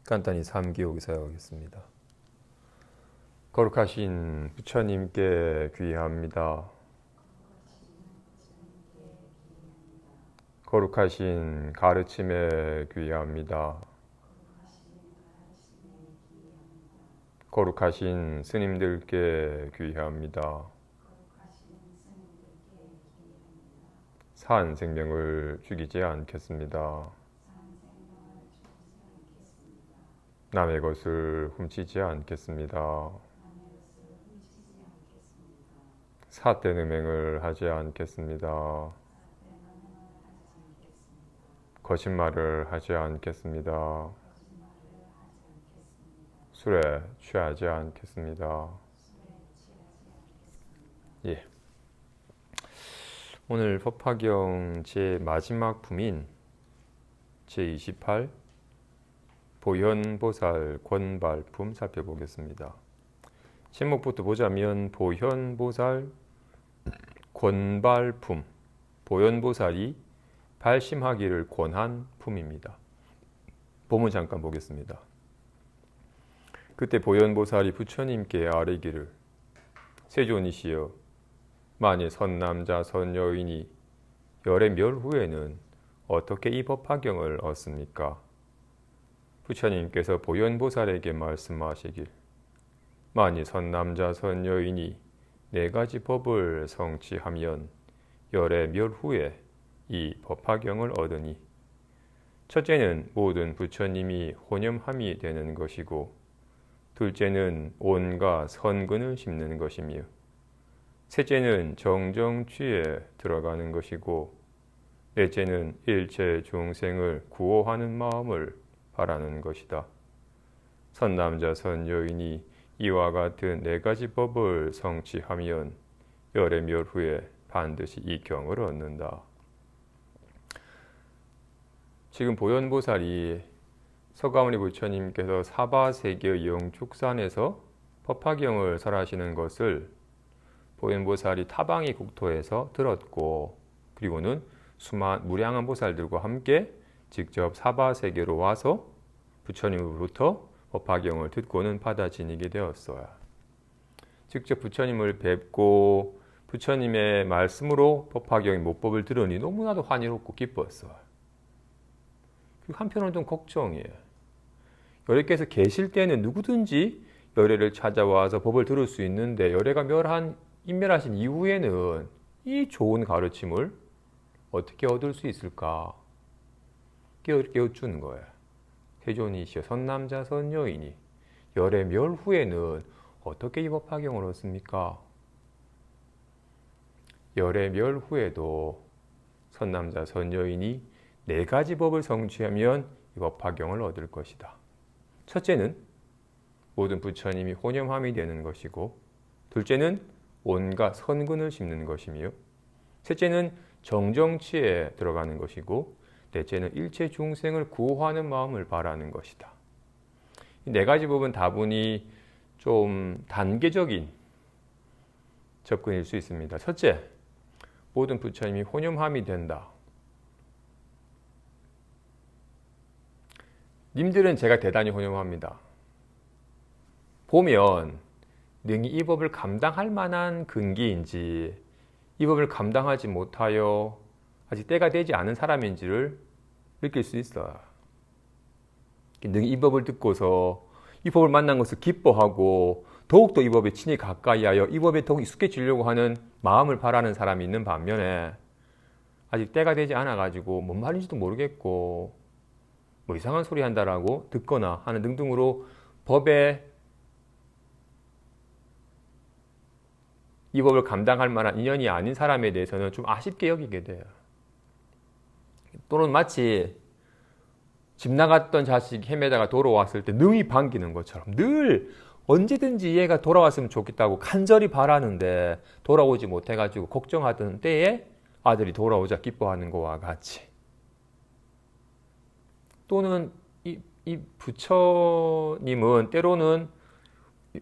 간단히 삼기옥 사용하겠습니다. 거룩하신 부처님께 귀의합니다. 거룩하신 가르침에 귀의합니다. 거룩하신 스님들께 귀의합니다. 산 생명을 죽이지 않겠습니다. 남의 것을 훔치지 않겠습니다. 삿된 음행을 하지 않겠습니다. 거짓말을 하지 않겠습니다. 술에 취하지 않겠습니다. 예. 오늘 법화경 제 마지막 품인 제28 보현보살 권발품 살펴보겠습니다. 제목부터 보자면 보현보살 권발품, 보현보살이 발심하기를 권한 품입니다. 본문 잠깐 보겠습니다. 그때 보현보살이 부처님께 아뢰기를 세존이시여, 만일 선남자 선여인이 열의 멸 후에는 어떻게 이 법화경을 얻습니까? 부처님께서 보현보살에게 말씀하시길, 만일 선남자 선여인이 네 가지 법을 성취하면 열의 멸 후에 이 법화경을 얻으니, 첫째는 모든 부처님이 혼념함이 되는 것이고, 둘째는 온갖 선근을 심는 것이며, 셋째는 정정취에 들어가는 것이고, 넷째는 일체 중생을 구호하는 마음을 바라는 것이다. 선남자 선여인이 이와 같은 네 가지 법을 성취하면 열의 멸 후에 반드시 이 경을 얻는다. 지금 보현보살이 서가모니 부처님께서 사바세계 영축산에서 법화경을 설하시는 것을 보현보살이 타방이 국토에서 들었고, 그리고는 무량한 보살들과 함께 직접 사바세계로 와서 부처님으로부터 법화경을 듣고는 받아 지니게 되었어요. 직접 부처님을 뵙고 부처님의 말씀으로 법화경의 모법을 들으니 너무나도 환희롭고 기뻤어요. 한편으로는 좀 걱정이에요. 열애께서 계실 때는 누구든지 열애를 찾아와서 법을 들을 수 있는데, 열애가 인멸하신 이후에는 이 좋은 가르침을 어떻게 얻을 수 있을까? 깨우치는 거예요. 세존이시여, 선남자 선여인이 열의 멸 후에는 어떻게 이 법화경을 얻습니까? 열의 멸 후에도 선남자 선여인이 네 가지 법을 성취하면 이 법화경을 얻을 것이다. 첫째는 모든 부처님이 혼념함이 되는 것이고, 둘째는 온갖 선근을 심는 것이며, 셋째는 정정치에 들어가는 것이고, 넷째는 일체 중생을 구호하는 마음을 바라는 것이다. 이 네 가지 법은 다분히 좀 단계적인 접근일 수 있습니다. 첫째, 모든 부처님이 혼념함이 된다. 님들은 제가 대단히 혼념합니다. 보면 능히 이 법을 감당할 만한 근기인지, 이 법을 감당하지 못하여 아직 때가 되지 않은 사람인지를 느낄 수 있어요. 능히 이 법을 듣고서 이 법을 만난 것을 기뻐하고 더욱더 이 법에 친히 가까이 하여 이 법에 더욱 익숙해지려고 하는 마음을 바라는 사람이 있는 반면에, 아직 때가 되지 않아가지고 뭔 말인지도 모르겠고 뭐 이상한 소리 한다라고 듣거나 하는 등등으로 법에 이 법을 감당할 만한 인연이 아닌 사람에 대해서는 좀 아쉽게 여기게 돼요. 또는 마치 집 나갔던 자식이 헤매다가 돌아왔을 때 능히 반기는 것처럼 늘 언제든지 얘가 돌아왔으면 좋겠다고 간절히 바라는데 돌아오지 못해가지고 걱정하던 때에 아들이 돌아오자 기뻐하는 것과 같이, 또는 이 부처님은 때로는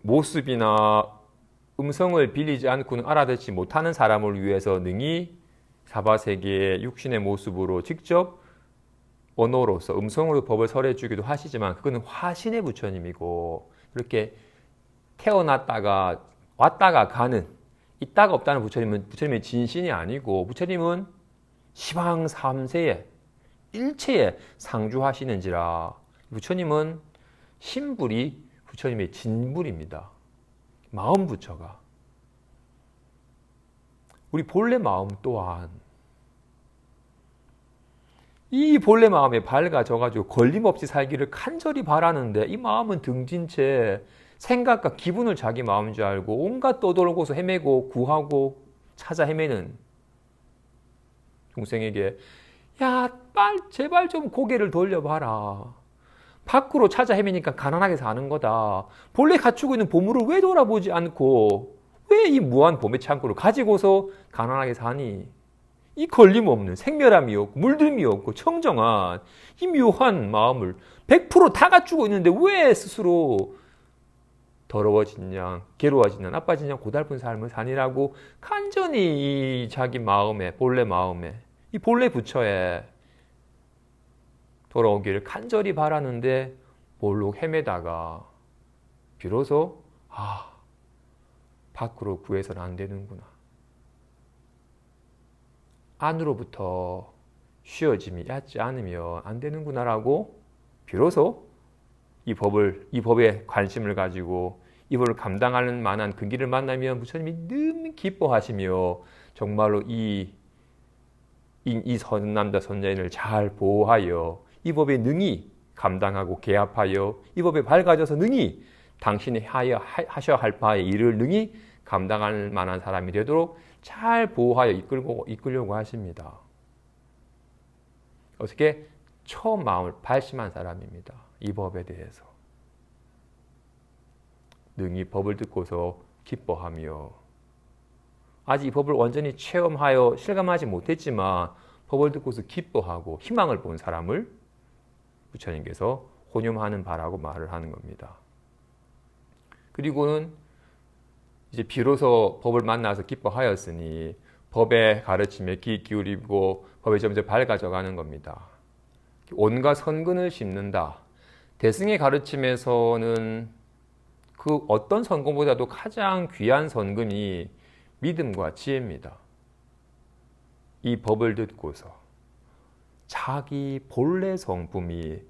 모습이나 음성을 빌리지 않고는 알아듣지 못하는 사람을 위해서 능히 사바세계의 육신의 모습으로 직접 언어로서 음성으로 법을 설해 주기도 하시지만 그거는 화신의 부처님이고 그렇게 태어났다가 왔다가 가는 있다가 없다는 부처님은 부처님의 진신이 아니고 부처님은 시방 삼세에 일체에 상주하시는지라 부처님은 신불이 부처님의 진불입니다. 마음 부처가 우리 본래 마음 또한 이 본래 마음에 밝아져가지고 걸림없이 살기를 간절히 바라는데 이 마음은 등진 채 생각과 기분을 자기 마음인 줄 알고 온갖 떠돌고서 헤매고 구하고 찾아 헤매는 중생에게 야, 제발 좀 고개를 돌려봐라. 밖으로 찾아 헤매니까 가난하게 사는 거다. 본래 갖추고 있는 보물을 왜 돌아보지 않고 왜 이 무한 봄의 창고를 가지고서 가난하게 사니? 이 걸림없는 생멸함이 없고 물듦이 없고 청정한 이 묘한 마음을 100%다 갖추고 있는데 왜 스스로 더러워진 양, 괴로워진 양, 나빠진 양, 고달픈 삶을 사니라고 간절히 이 자기 마음에, 본래 마음에, 이 본래 부처에 돌아오기를 간절히 바라는데 볼록 헤매다가 비로소 밖으로 구해서는 안 되는구나. 안으로부터 쉬어짐이 얕지 않으면 안 되는구나라고 비로소 이 법에 관심을 가지고 이 법을 감당하는 만한 그 길을 만나면 부처님이 너무 기뻐하시며 정말로 이 선남자 선자인을 잘 보호하여 이 법에 능히 감당하고 개합하여 이 법에 밝아져서 능히 당신이 하셔야 할 바의 일을 능히 감당할 만한 사람이 되도록 잘 보호하여 이끌려고 하십니다. 어떻게? 처음 마음을 발심한 사람입니다. 이 법에 대해서. 능히 법을 듣고서 기뻐하며 아직 이 법을 완전히 체험하여 실감하지 못했지만 법을 듣고서 기뻐하고 희망을 본 사람을 부처님께서 혼용하는 바라고 말을 하는 겁니다. 그리고는 이제 비로소 법을 만나서 기뻐하였으니 법의 가르침에 귀 기울이고 법에 점점 밝아져 가는 겁니다. 온갖 선근을 심는다. 대승의 가르침에서는 그 어떤 선근보다도 가장 귀한 선근이 믿음과 지혜입니다. 이 법을 듣고서 자기 본래 성품이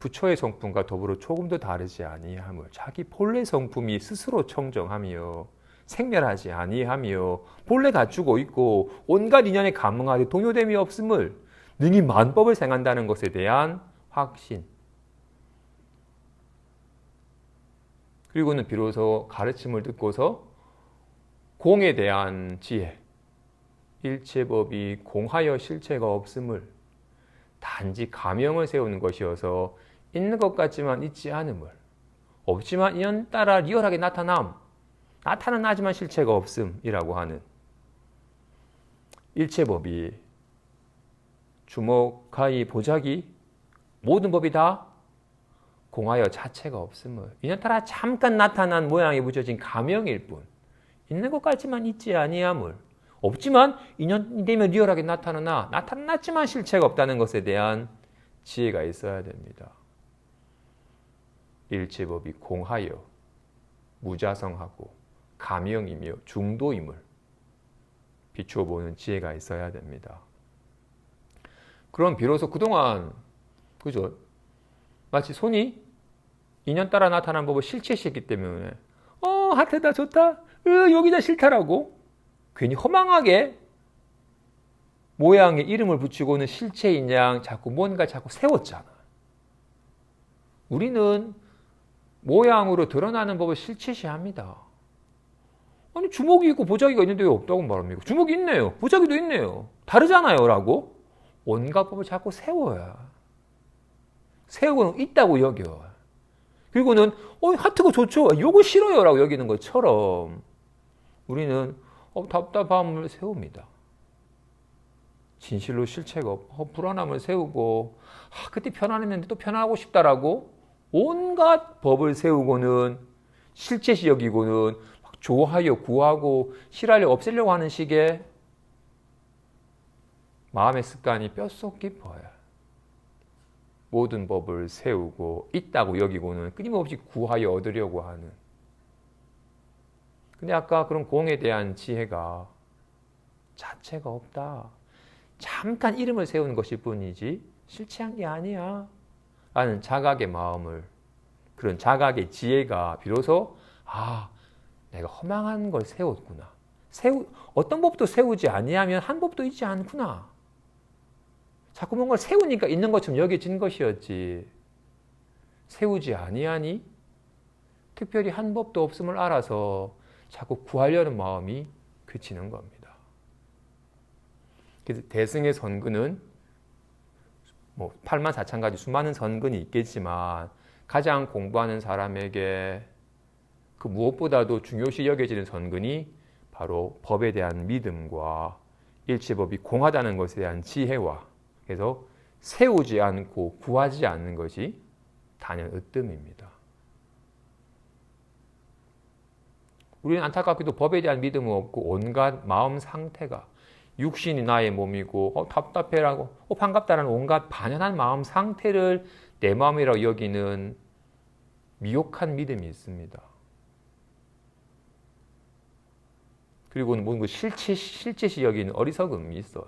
부처의 성품과 더불어 조금도 다르지 아니함을 자기 본래 성품이 스스로 청정하며 생멸하지 아니하며 본래 갖추고 있고 온갖 인연에 감응하되 동요됨이 없음을 능히 만법을 생한다는 것에 대한 확신 그리고는 비로소 가르침을 듣고서 공에 대한 지혜 일체법이 공하여 실체가 없음을 단지 가명을 세우는 것이어서 있는 것 같지만 있지 않음을 없지만 인연 따라 리얼하게 나타남 나타는 하지만 실체가 없음이라고 하는 일체법이 주목하이 보자기 모든 법이 다 공하여 자체가 없음을 인연 따라 잠깐 나타난 모양이 붙여진 가명일 뿐 있는 것 같지만 있지 아니함을 없지만 인연이 되면 리얼하게 나타나나 나타났지만 실체가 없다는 것에 대한 지혜가 있어야 됩니다. 일체법이 공하여 무자성하고 가명이며 중도임을 비춰보는 지혜가 있어야 됩니다. 그럼 비로소 그동안 그죠? 마치 손이 인연 따라 나타난 법을 실체시했기 때문에 하트다 좋다 여기다 싫다라고 괜히 허망하게 모양에 이름을 붙이고는 실체인 양 자꾸 뭔가 자꾸 세웠잖아. 우리는 모양으로 드러나는 법을 실체시합니다. 아니 주먹이 있고 보자기가 있는데 왜 없다고 말합니까? 주먹이 있네요. 보자기도 있네요. 다르잖아요. 라고 온갖 법을 자꾸 세워야. 세우고는 있다고 여겨. 그리고는 하트가 좋죠. 요거 싫어요. 라고 여기는 것처럼 우리는 답답함을 세웁니다. 진실로 실체가 없고 불안함을 세우고 그때 편안했는데 또 편안하고 싶다라고 온갖 법을 세우고는 실체시 여기고는 막 좋아하여 구하고 싫어하려 없애려고 하는 식의 마음의 습관이 뼛속 깊어요. 모든 법을 세우고 있다고 여기고는 끊임없이 구하여 얻으려고 하는. 근데 아까 그런 공에 대한 지혜가 자체가 없다. 잠깐 이름을 세우는 것일 뿐이지 실체한 게 아니야. 라는 자각의 마음을, 그런 자각의 지혜가 비로소 내가 허망한 걸 세웠구나. 어떤 법도 세우지 아니하면 한 법도 있지 않구나. 자꾸 뭔가를 세우니까 있는 것처럼 여겨진 것이었지. 세우지 아니하니 특별히 한 법도 없음을 알아서 자꾸 구하려는 마음이 그치는 겁니다. 그래서 대승의 선근은 84,000가지 수많은 선근이 있겠지만 가장 공부하는 사람에게 그 무엇보다도 중요시 여겨지는 선근이 바로 법에 대한 믿음과 일체법이 공하다는 것에 대한 지혜와, 그래서 세우지 않고 구하지 않는 것이 단연 으뜸입니다. 우리는 안타깝게도 법에 대한 믿음은 없고 온갖 마음 상태가, 육신이 나의 몸이고 답답해라고 반갑다라는 온갖 반연한 마음 상태를 내 마음이라고 여기는 미혹한 믿음이 있습니다. 그리고는 모든 걸 실체시 여기는 어리석음이 있어요.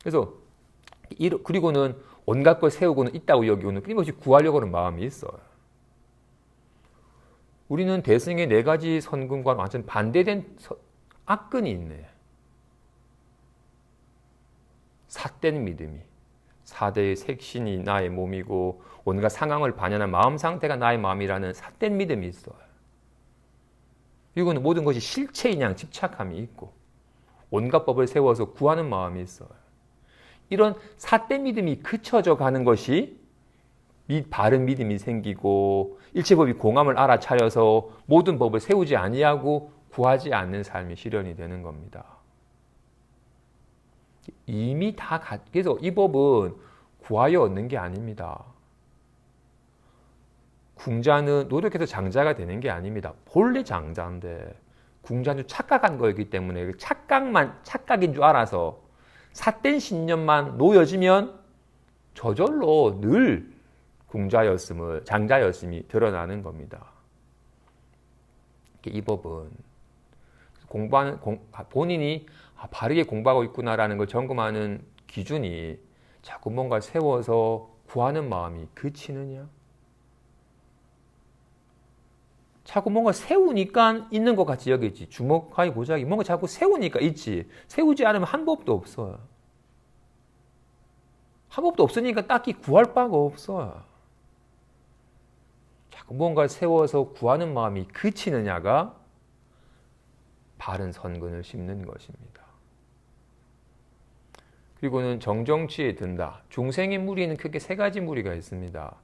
그래서 그리고는 온갖 걸 세우고는 있다고 여기고는 끊임없이 구하려고 하는 마음이 있어요. 우리는 대승의 4가지 선근과 완전 반대된 악근이 있네. 삿된 믿음이, 4대의 색신이 나의 몸이고 온갖 상황을 반영한 마음 상태가 나의 마음이라는 삿된 믿음이 있어요. 그리고는 모든 것이 실체인 양 집착함이 있고 온갖 법을 세워서 구하는 마음이 있어요. 이런 삿된 믿음이 그쳐져 가는 것이 바른 믿음이 생기고 일체법이 공함을 알아차려서 모든 법을 세우지 아니하고 구하지 않는 삶이 실현이 되는 겁니다. 이미 그래서 이 법은 구하여 얻는 게 아닙니다. 궁자는 노력해서 장자가 되는 게 아닙니다. 본래 장자인데 궁자는 착각한 거이기 때문에 착각인 줄 알아서 삿된 신념만 놓여지면 저절로 늘 장자였음이 드러나는 겁니다. 이 법은 본인이 바르게 공부하고 있구나라는 걸 점검하는 기준이 자꾸 뭔가 세워서 구하는 마음이 그치느냐? 자꾸 뭔가 세우니까 있는 것 같이 여기지. 주먹하기 보자기. 뭔가 자꾸 세우니까 있지. 세우지 않으면 한 법도 없어요. 한 법도 없으니까 딱히 구할 바가 없어요. 자꾸 뭔가 세워서 구하는 마음이 그치느냐가 바른 선근을 심는 것입니다. 그리고는 정정치에 든다. 중생의 무리는 크게 3가지 무리가 있습니다.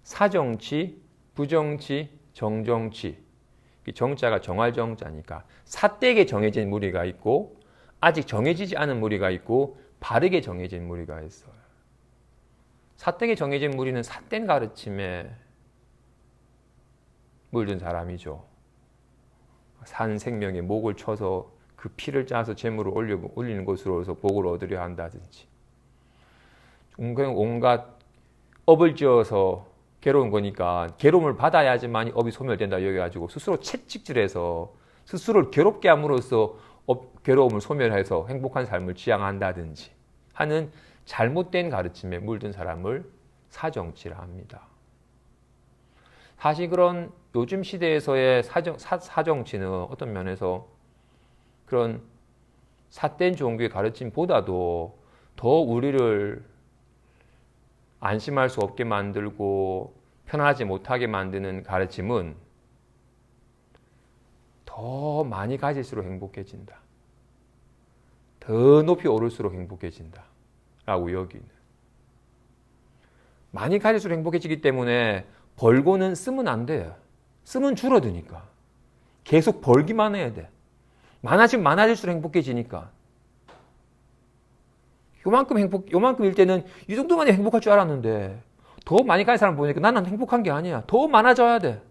사정치, 부정치, 정정치. 정자가 정할 정자니까 삿되게 정해진 무리가 있고 아직 정해지지 않은 무리가 있고 바르게 정해진 무리가 있어요. 삿되게 정해진 무리는 삿된 가르침에 물든 사람이죠. 산 생명에 목을 쳐서 그 피를 짜서 재물을 올리는 것으로서 복을 얻으려 한다든지 온갖 업을 지어서 괴로운 거니까 괴로움을 받아야지만 업이 소멸된다 여겨가지고 스스로 채찍질해서 스스로를 괴롭게 함으로써 괴로움을 소멸해서 행복한 삶을 지향한다든지 하는 잘못된 가르침에 물든 사람을 사정치라 합니다. 사실 그런 요즘 시대에서의 사정치는 어떤 면에서 그런 삿된 종교의 가르침보다도 더 우리를 안심할 수 없게 만들고 편하지 못하게 만드는 가르침은 더 많이 가질수록 행복해진다. 더 높이 오를수록 행복해진다. 라고 여기는. 많이 가질수록 행복해지기 때문에 벌고는 쓰면 안 돼요. 쓰면 줄어드니까. 계속 벌기만 해야 돼. 많아지면 많아질수록 행복해지니까. 요만큼일 때는 이 정도만 행복할 줄 알았는데 더 많이 가진 사람 보니까 나는 행복한 게 아니야. 더 많아져야 돼.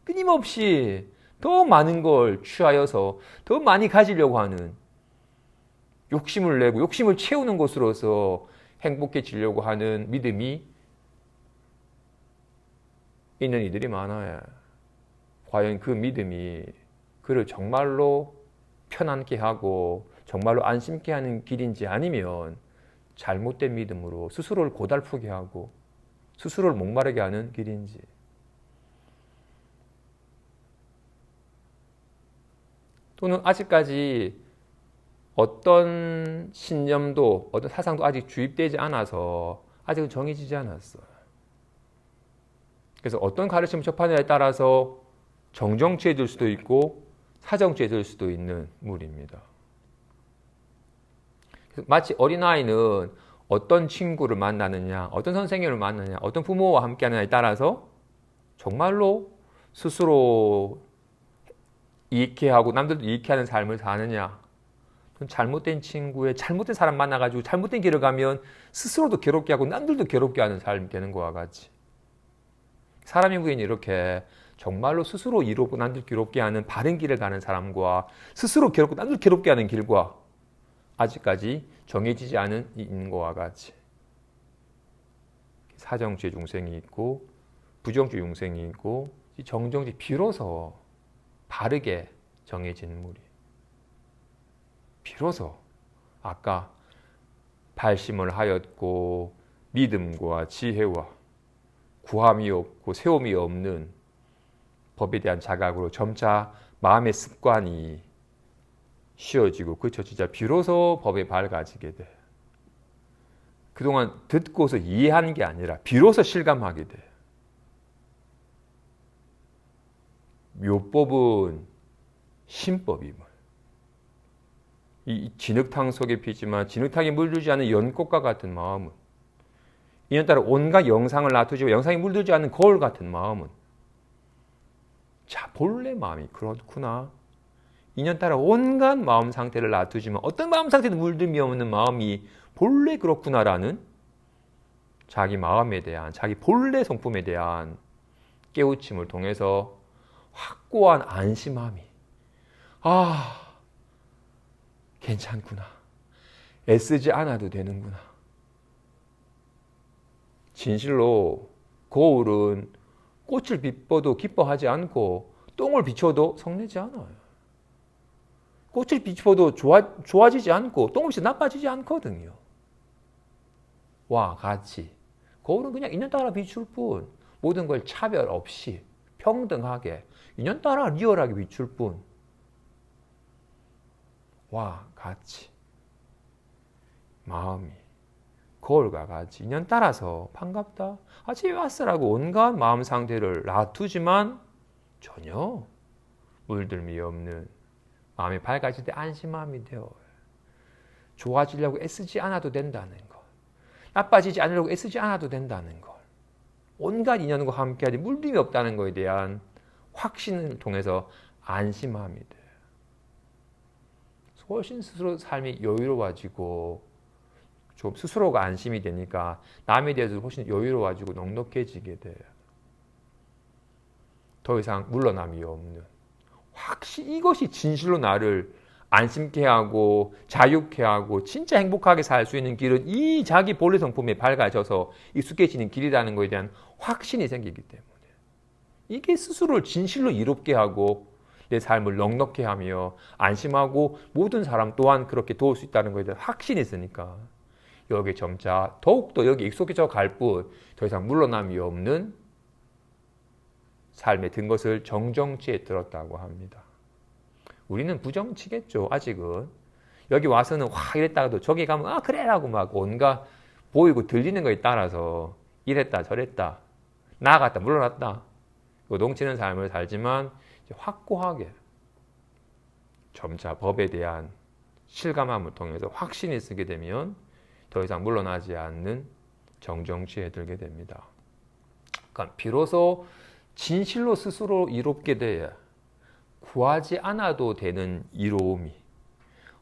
끊임없이 더 많은 걸 취하여서 더 많이 가지려고 하는 욕심을 내고 욕심을 채우는 것으로서 행복해지려고 하는 믿음이 있는 이들이 많아요. 과연 그 믿음이 그를 정말로 편안케 하고 정말로 안심케 하는 길인지, 아니면 잘못된 믿음으로 스스로를 고달프게 하고 스스로를 목마르게 하는 길인지. 또는 아직까지 어떤 신념도 어떤 사상도 아직 주입되지 않아서 아직은 정해지지 않았어요. 그래서 어떤 가르침을 접하느냐에 따라서 정정치에 들 수도 있고 사정치에 들 수도 있는 물입니다. 마치 어린아이는 어떤 친구를 만나느냐, 어떤 선생님을 만나느냐, 어떤 부모와 함께하느냐에 따라서 정말로 스스로 이익해 하고 남들도 이익해 하는 삶을 사느냐, 잘못된 친구에 잘못된 사람 만나가지고 잘못된 길을 가면 스스로도 괴롭게 하고 남들도 괴롭게 하는 삶이 되는 것과 같이, 사람의 부인이 이렇게 정말로 스스로 이롭고 남들 괴롭게 하는 바른 길을 가는 사람과 스스로 괴롭고 남들 괴롭게 하는 길과 아직까지 정해지지 않은 있는 것과 같이, 사정주의 중생이 있고 부정주의 중생이 있고 정정주의, 비로소 바르게 정해진 물이, 비로소 아까 발심을 하였고 믿음과 지혜와 구함이 없고 세움이 없는 법에 대한 자각으로 점차 마음의 습관이 쉬어지고 그쳐지자 비로소 법에 밝아지게 돼. 그동안 듣고서 이해하는 게 아니라 비로소 실감하게 돼. 묘법은 신법임을. 이 진흙탕 속에 피지만 진흙탕에 물들지 않은 연꽃과 같은 마음은, 이년따라 온갖 영상을 놔두지만 영상에 물들지 않는 거울 같은 마음은, 자, 본래 마음이 그렇구나. 인연따라 온갖 마음 상태를 놔두지만 어떤 마음 상태도 물들미 없는 마음이 본래 그렇구나라는 자기 마음에 대한, 자기 본래 성품에 대한 깨우침을 통해서 확고한 안심함이, 아, 괜찮구나. 애쓰지 않아도 되는구나. 진실로 거울은 꽃을 비춰도 기뻐하지 않고 똥을 비춰도 성내지 않아요. 꽃을 비춰도 좋아지지 않고 똥을 비춰도 나빠지지 않거든요. 와 같이 거울은 그냥 인연 따라 비출 뿐, 모든 걸 차별 없이 평등하게 인연 따라 리얼하게 비출 뿐. 와 같이 마음이 거울과 같이 인연 따라서 반갑다, 아 집에 왔어라고 온갖 마음 상태를 놔두지만 전혀 물들미 없는 마음이 밝아질 때 안심함이 되어요. 좋아지려고 애쓰지 않아도 된다는 것, 나빠지지 않으려고 애쓰지 않아도 된다는 것, 온갖 인연과 함께하지 물림이 없다는 것에 대한 확신을 통해서 안심함이 돼요. 훨씬 스스로 삶이 여유로워지고 좀 스스로가 안심이 되니까 남에 대해서 훨씬 여유로워지고 넉넉해지게 돼요. 더 이상 물러남이 없는, 확실히 이것이 진실로 나를 안심케 하고 자유케 하고 진짜 행복하게 살 수 있는 길은 이 자기 본래 성품에 밝아져서 익숙해지는 길이라는 것에 대한 확신이 생기기 때문에, 이게 스스로를 진실로 이롭게 하고 내 삶을 넉넉해 하며 안심하고 모든 사람 또한 그렇게 도울 수 있다는 것에 대한 확신이 있으니까 여기 점차 더욱더 여기 익숙해져 갈 뿐 더 이상 물러남이 없는 삶에 든 것을 정정치에 들었다고 합니다. 우리는 부정치겠죠. 아직은 여기 와서는 와 이랬다가도 저기 가면 아 그래라고 막 온갖 보이고 들리는 거에 따라서 이랬다 저랬다 나아갔다 물러났다 요동치는 삶을 살지만 이제 확고하게 점차 법에 대한 실감함을 통해서 확신이 쓰게 되면 더 이상 물러나지 않는 정정치에 들게 됩니다. 그러니까 비로소 진실로 스스로 이롭게 돼야 구하지 않아도 되는 이로움이,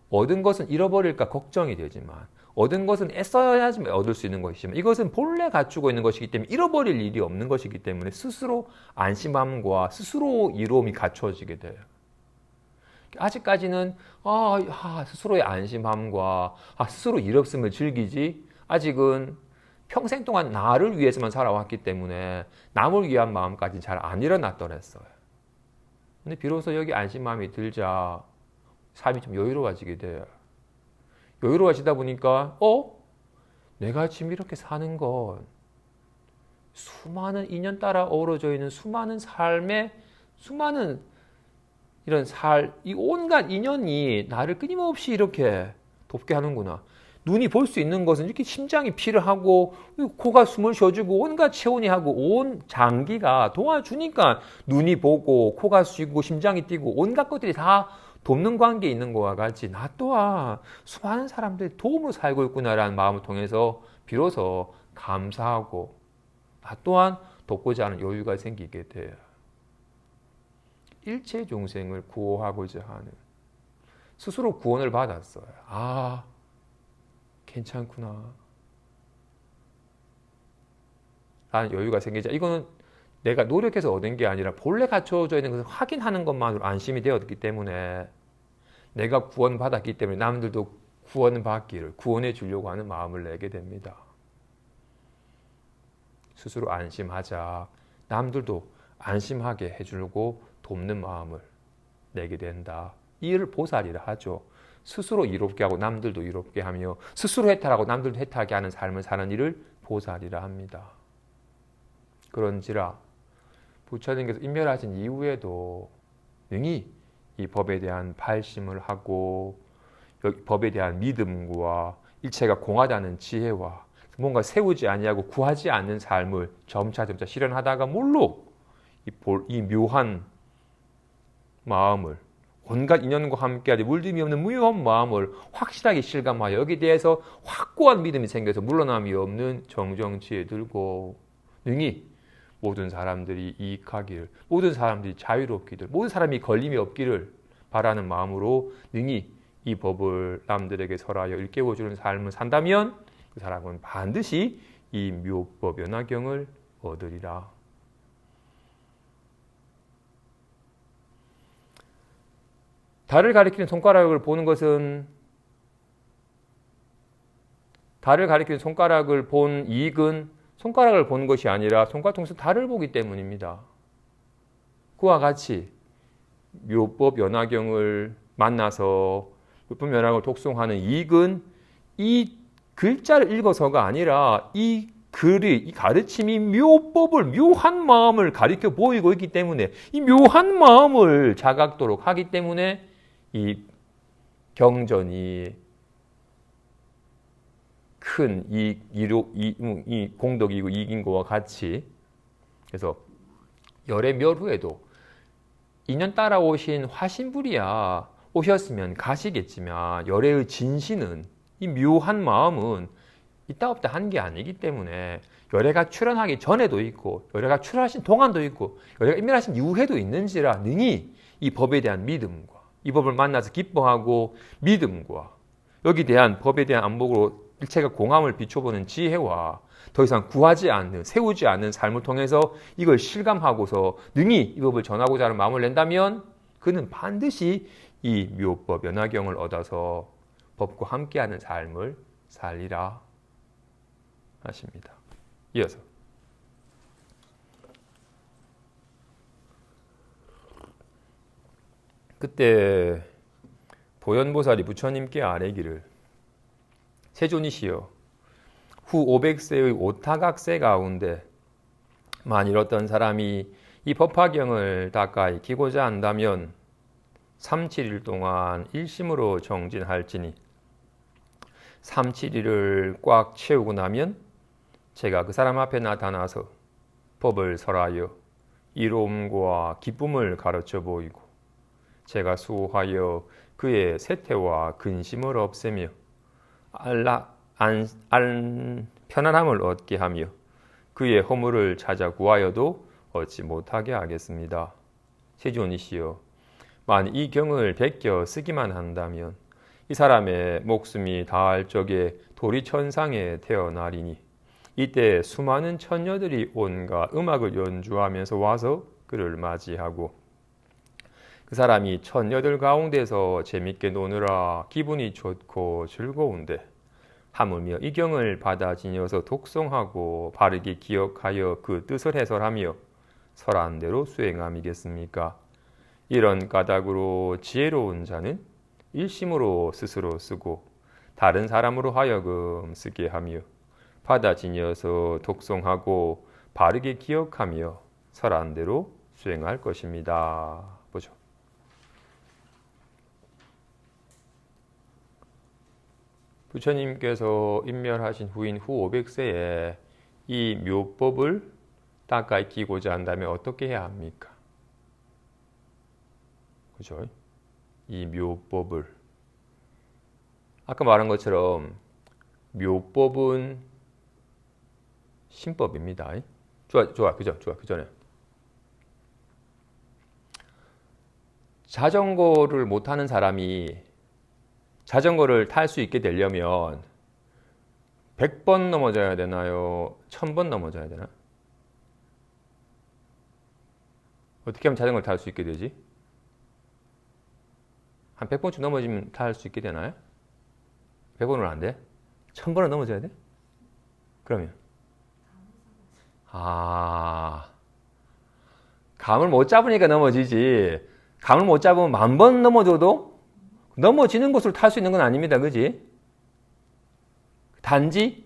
얻은 것은 잃어버릴까 걱정이 되지만 얻은 것은 애써야지만 얻을 수 있는 것이지만 이것은 본래 갖추고 있는 것이기 때문에 잃어버릴 일이 없는 것이기 때문에 스스로 안심함과 스스로 이로움이 갖춰지게 돼요. 아직까지는 스스로의 안심함과 스스로 이롭음을 즐기지 아직은 평생 동안 나를 위해서만 살아왔기 때문에 남을 위한 마음까지 잘 안 일어났더랬어요. 근데 비로소 여기 안심 마음이 들자 삶이 좀 여유로워지게 돼요. 여유로워지다 보니까 내가 지금 이렇게 사는 건 수많은 인연 따라 어우러져 있는 수많은 삶의 수많은 이런 이 온갖 인연이 나를 끊임없이 이렇게 돕게 하는구나. 눈이 볼 수 있는 것은 이렇게 심장이 필요하고 코가 숨을 쉬어주고 온갖 체온이 하고 온 장기가 도와주니까 눈이 보고 코가 쉬고 심장이 뛰고 온갖 것들이 다 돕는 관계에 있는 것과 같이 나 또한 수많은 사람들이 도움으로 살고 있구나라는 마음을 통해서 비로소 감사하고 나 또한 돕고자 하는 여유가 생기게 돼요. 일체 중생을 구호하고자 하는 스스로 구원을 받았어요. 괜찮구나 라는 여유가 생기자. 이거는 내가 노력해서 얻은 게 아니라 본래 갖춰져 있는 것을 확인하는 것만으로 안심이 되었기 때문에 내가 구원받았기 때문에 남들도 구원받기를 구원해 주려고 하는 마음을 내게 됩니다. 스스로 안심하자. 남들도 안심하게 해주려고 돕는 마음을 내게 된다. 이를 보살이라 하죠. 스스로 이롭게 하고 남들도 이롭게 하며 스스로 해탈하고 남들도 해탈하게 하는 삶을 사는 일을 보살이라 합니다. 그런지라 부처님께서 인멸하신 이후에도 능히 이 법에 대한 발심을 하고 법에 대한 믿음과 일체가 공하다는 지혜와 뭔가 세우지 아니하고 구하지 않는 삶을 점차점차 실현하다가 몰록 이 묘한 마음을 온갖 인연과 함께하지 물림이 없는 무효한 마음을 확실하게 실감하여 여기에 대해서 확고한 믿음이 생겨서 물러남이 없는 정정지에 들고 능히 모든 사람들이 이익하기를, 모든 사람들이 자유롭기를, 모든 사람이 걸림이 없기를 바라는 마음으로 능히 이 법을 남들에게 설하여 일깨워주는 삶을 산다면 그 사람은 반드시 이 묘법 연화경을 얻으리라. 달을 가리키는 손가락을 보는 것은 달을 가리키는 손가락을 본 이익은 손가락을 보는 것이 아니라 손가락 통해서 달을 보기 때문입니다. 그와 같이 묘법 연화경을 만나서 묘법 연화경을 독송하는 이익은 이 글자를 읽어서가 아니라 이 글이 이 가르침이 묘법을 묘한 마음을 가리켜 보이고 있기 때문에 이 묘한 마음을 자각도록 하기 때문에 이 경전이 큰 이 공덕이고 이익인 것과 같이 그래서 열의 멸후에도 인연 따라오신 화신불이야 오셨으면 가시겠지만 열의 진신은 이 묘한 마음은 있다 없다 한 게 아니기 때문에 열애가 출현하기 전에도 있고 열애가 출현하신 동안도 있고 열애가 인멸하신 이후에도 있는지라 능히 이 법에 대한 믿음과 이 법을 만나서 기뻐하고 믿음과 여기 대한 법에 대한 안목으로 일체가 공함을 비춰보는 지혜와 더 이상 구하지 않는 세우지 않는 삶을 통해서 이걸 실감하고서 능히 이 법을 전하고자 하는 마음을 낸다면 그는 반드시 이 묘법 연화경을 얻어서 법과 함께하는 삶을 살리라 하십니다. 이어서 그때 보현보살이 부처님께 아뢰기를 세존이시여 후 500세의 오타각세 가운데 만일 어떤 사람이 이 법화경을 닦아 익히고자 한다면 3, 7일 동안 일심으로 정진할지니 3, 7일을 꽉 채우고 나면 제가 그 사람 앞에 나타나서 법을 설하여 이로움과 기쁨을 가르쳐 보이고 제가 수호하여 그의 세태와 근심을 없애며 편안함을 얻게 하며 그의 허물을 찾아 구하여도 얻지 못하게 하겠습니다. 세존이시여 만일 이 경을 베껴 쓰기만 한다면 이 사람의 목숨이 닿을 적에 도리천상에 태어나리니 이때 수많은 천녀들이 온갖 음악을 연주하면서 와서 그를 맞이하고 그 사람이 천녀들 가운데서 재밌게 노느라 기분이 좋고 즐거운데 하물며 이 경을 받아 지녀서 독송하고 바르게 기억하여 그 뜻을 해설하며 설한 대로 수행함이겠습니까? 이런 까닭으로 지혜로운 자는 일심으로 스스로 쓰고 다른 사람으로 하여금 쓰게 하며 받아 지녀서 독송하고 바르게 기억하며 설한 대로 수행할 것입니다. 보죠. 부처님께서 인멸하신 후인 후 500세에 이 묘법을 닦아 익히고자 한다면 어떻게 해야 합니까? 그죠? 이 묘법을 아까 말한 것처럼 묘법은 신법입니다. 좋아, 그죠? 그 전에 자전거를 못 타는 사람이 자전거를 탈 수 있게 되려면 100번 넘어져야 되나요? 1000번 넘어져야 되나? 어떻게 하면 자전거를 탈 수 있게 되지? 한 100번쯤 넘어지면 탈 수 있게 되나요? 100번은 안 돼? 1000번은 넘어져야 돼? 그러면 감을 못 잡으니까 넘어지지. 감을 못 잡으면 10,000번 넘어져도 넘어지는 곳으로 탈 수 있는 건 아닙니다. 그지? 단지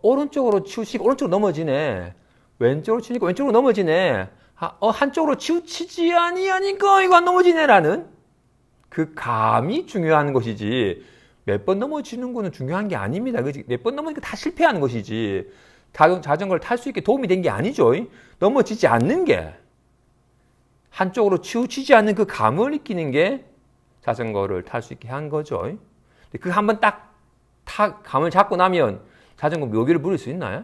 오른쪽으로 치우치고 오른쪽으로 넘어지네. 왼쪽으로 치니까 왼쪽으로 넘어지네. 한쪽으로 치우치지 아니하니까 이거 안 넘어지네라는 그 감이 중요한 것이지 몇 번 넘어지는 거는 중요한 게 아닙니다. 그지? 몇 번 넘어지니까 다 실패하는 것이지 자전거를 탈 수 있게 도움이 된 게 아니죠. 넘어지지 않는 게 한쪽으로 치우치지 않는 그 감을 익히는 게 자전거를 탈 수 있게 한 거죠. 그 한번 딱 감을 잡고 나면 자전거 묘기를 부릴 수 있나요?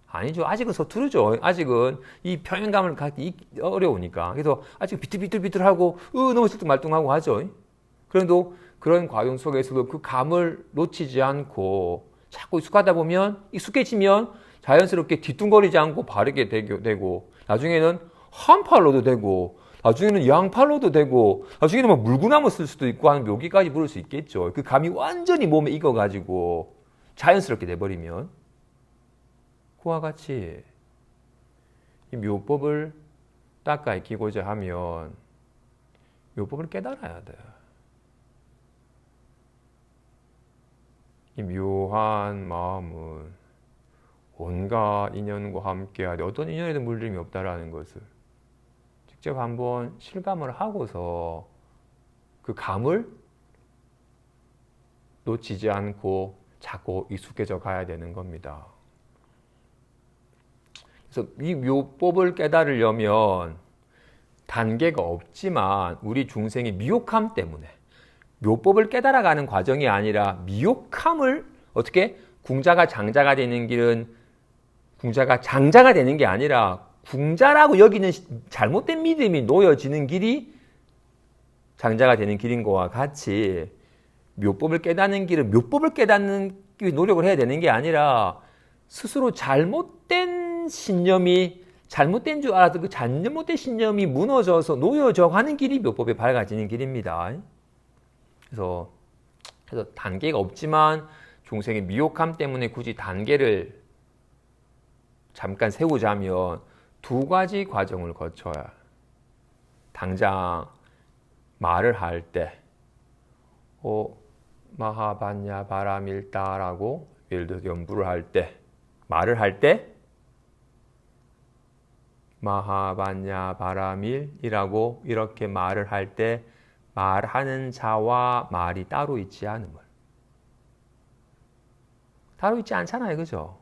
아니죠. 아직은 서투르죠. 아직은 이 표현감을 갖기 어려우니까. 그래서 아직 비틀비틀비틀하고 넘어질 때 말뚱하고 하죠. 그래도 그런 과정 속에서도 그 감을 놓치지 않고 자꾸 익숙하다 보면 익숙해지면 자연스럽게 뒤뚱거리지 않고 바르게 되고 나중에는 한 팔로도 되고 나중에는 양팔로도 되고 나중에는 막 물구나무 쓸 수도 있고 하는 묘기까지 부를 수 있겠죠. 그 감이 완전히 몸에 익어가지고 자연스럽게 돼버리면 그와 같이 이 묘법을 닦아 익히고자 하면 묘법을 깨달아야 돼. 이 묘한 마음은 온갖 인연과 함께하되 어떤 인연에도 물림이 없다라는 것을 직접 한번 실감을 하고서 그 감을 놓치지 않고 자꾸 익숙해져 가야 되는 겁니다. 그래서 이 묘법을 깨달으려면 단계가 없지만 우리 중생의 미혹함 때문에 묘법을 깨달아가는 과정이 아니라 미혹함을 어떻게 궁자가 장자가 되는 길은 궁자가 장자가 되는 게 아니라 궁자라고 여기는 잘못된 믿음이 놓여지는 길이 장자가 되는 길인 것과 같이 묘법을 깨닫는 길은 묘법을 깨닫는 노력을 해야 되는 게 아니라 스스로 잘못된 신념이 잘못된 줄 알아도 그 잘못된 신념이 무너져서 놓여져 가는 길이 묘법에 밝아지는 길입니다. 그래서 단계가 없지만 중생의 미혹함 때문에 굳이 단계를 잠깐 세우자면 두 가지 과정을 거쳐야 당장 말을 할 때 마하반야 바라밀다라고 예를 들어서 연부를 할 때 말을 할 때 마하반야 바라밀이라고 이렇게 말을 할 때 말하는 자와 말이 따로 있지 않음을 따로 있지 않잖아요. 그죠?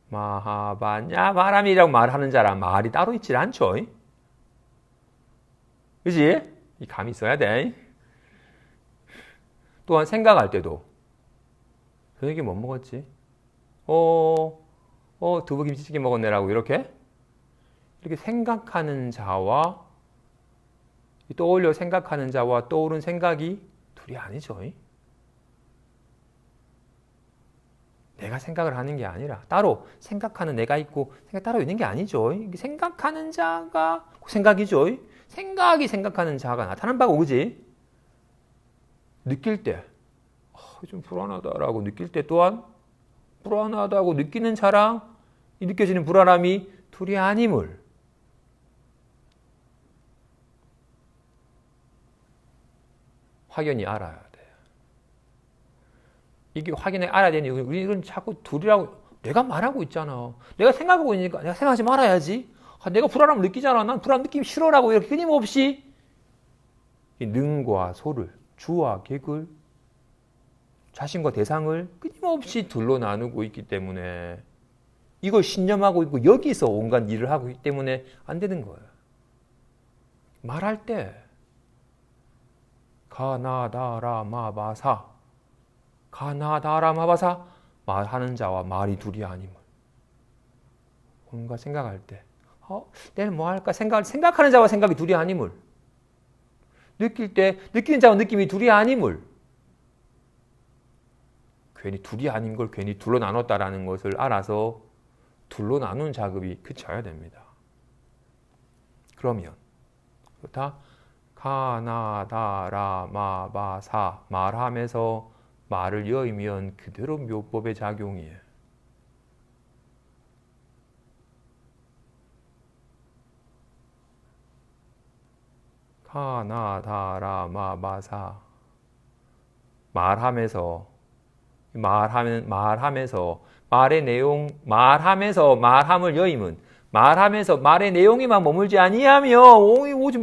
마하반야 바람이라고 말하는 자랑 말이 따로 있지 않죠. 그지? 이 감이 있어야 돼. 또한 생각할 때도 저녁에 뭐 먹었지? 두부김치찌개 먹었네라고 이렇게 생각하는 자와 떠올려 생각하는 자와 떠오른 생각이 둘이 아니죠. 내가 생각을 하는 게 아니라 따로 생각하는 내가 있고 생각 따로 있는 게 아니죠. 생각하는 자가 생각이죠. 생각이 생각하는 자가 나타난 바고 그지? 느낄 때 좀 불안하다라고 느낄 때 또한 불안하다고 느끼는 자랑, 이 느껴지는 불안함이 둘이 아님을 확연히 알아야 돼요. 이게 확연히 알아야 되니 우리는 자꾸 둘이라고 내가 말하고 있잖아. 내가 생각하고 있으니까 내가 생각하지 말아야지. 내가 불안함을 느끼잖아. 난 불안 느끼기 싫어라고 이렇게 끊임없이 이 능과 소를, 주와 객을, 자신과 대상을 끊임없이 둘로 나누고 있기 때문에 이걸 신념하고 있고 여기서 온갖 일을 하고 있기 때문에 안 되는 거예요. 말할 때 가나다라마바사 가나다라마바사 말하는 자와 말이 둘이 아님을 뭔가 생각할 때 내일 뭐 할까 생각하는 자와 생각이 둘이 아님을 느낄 때 느끼는 자와 느낌이 둘이 아님을 괜히 둘이 아닌 걸 괜히 둘로 나눴다라는 것을 알아서 둘로 나눈 작업이 그쳐야 됩니다. 그러면 그렇다 가나다라마바사 말하면서 말을 여의면 그대로 묘법의 작용이에요. 가나다라마바사 말하면서 말의 내용 말하면서 말함을 여임은 말하면서 말의 내용에만 머물지 아니하며 오직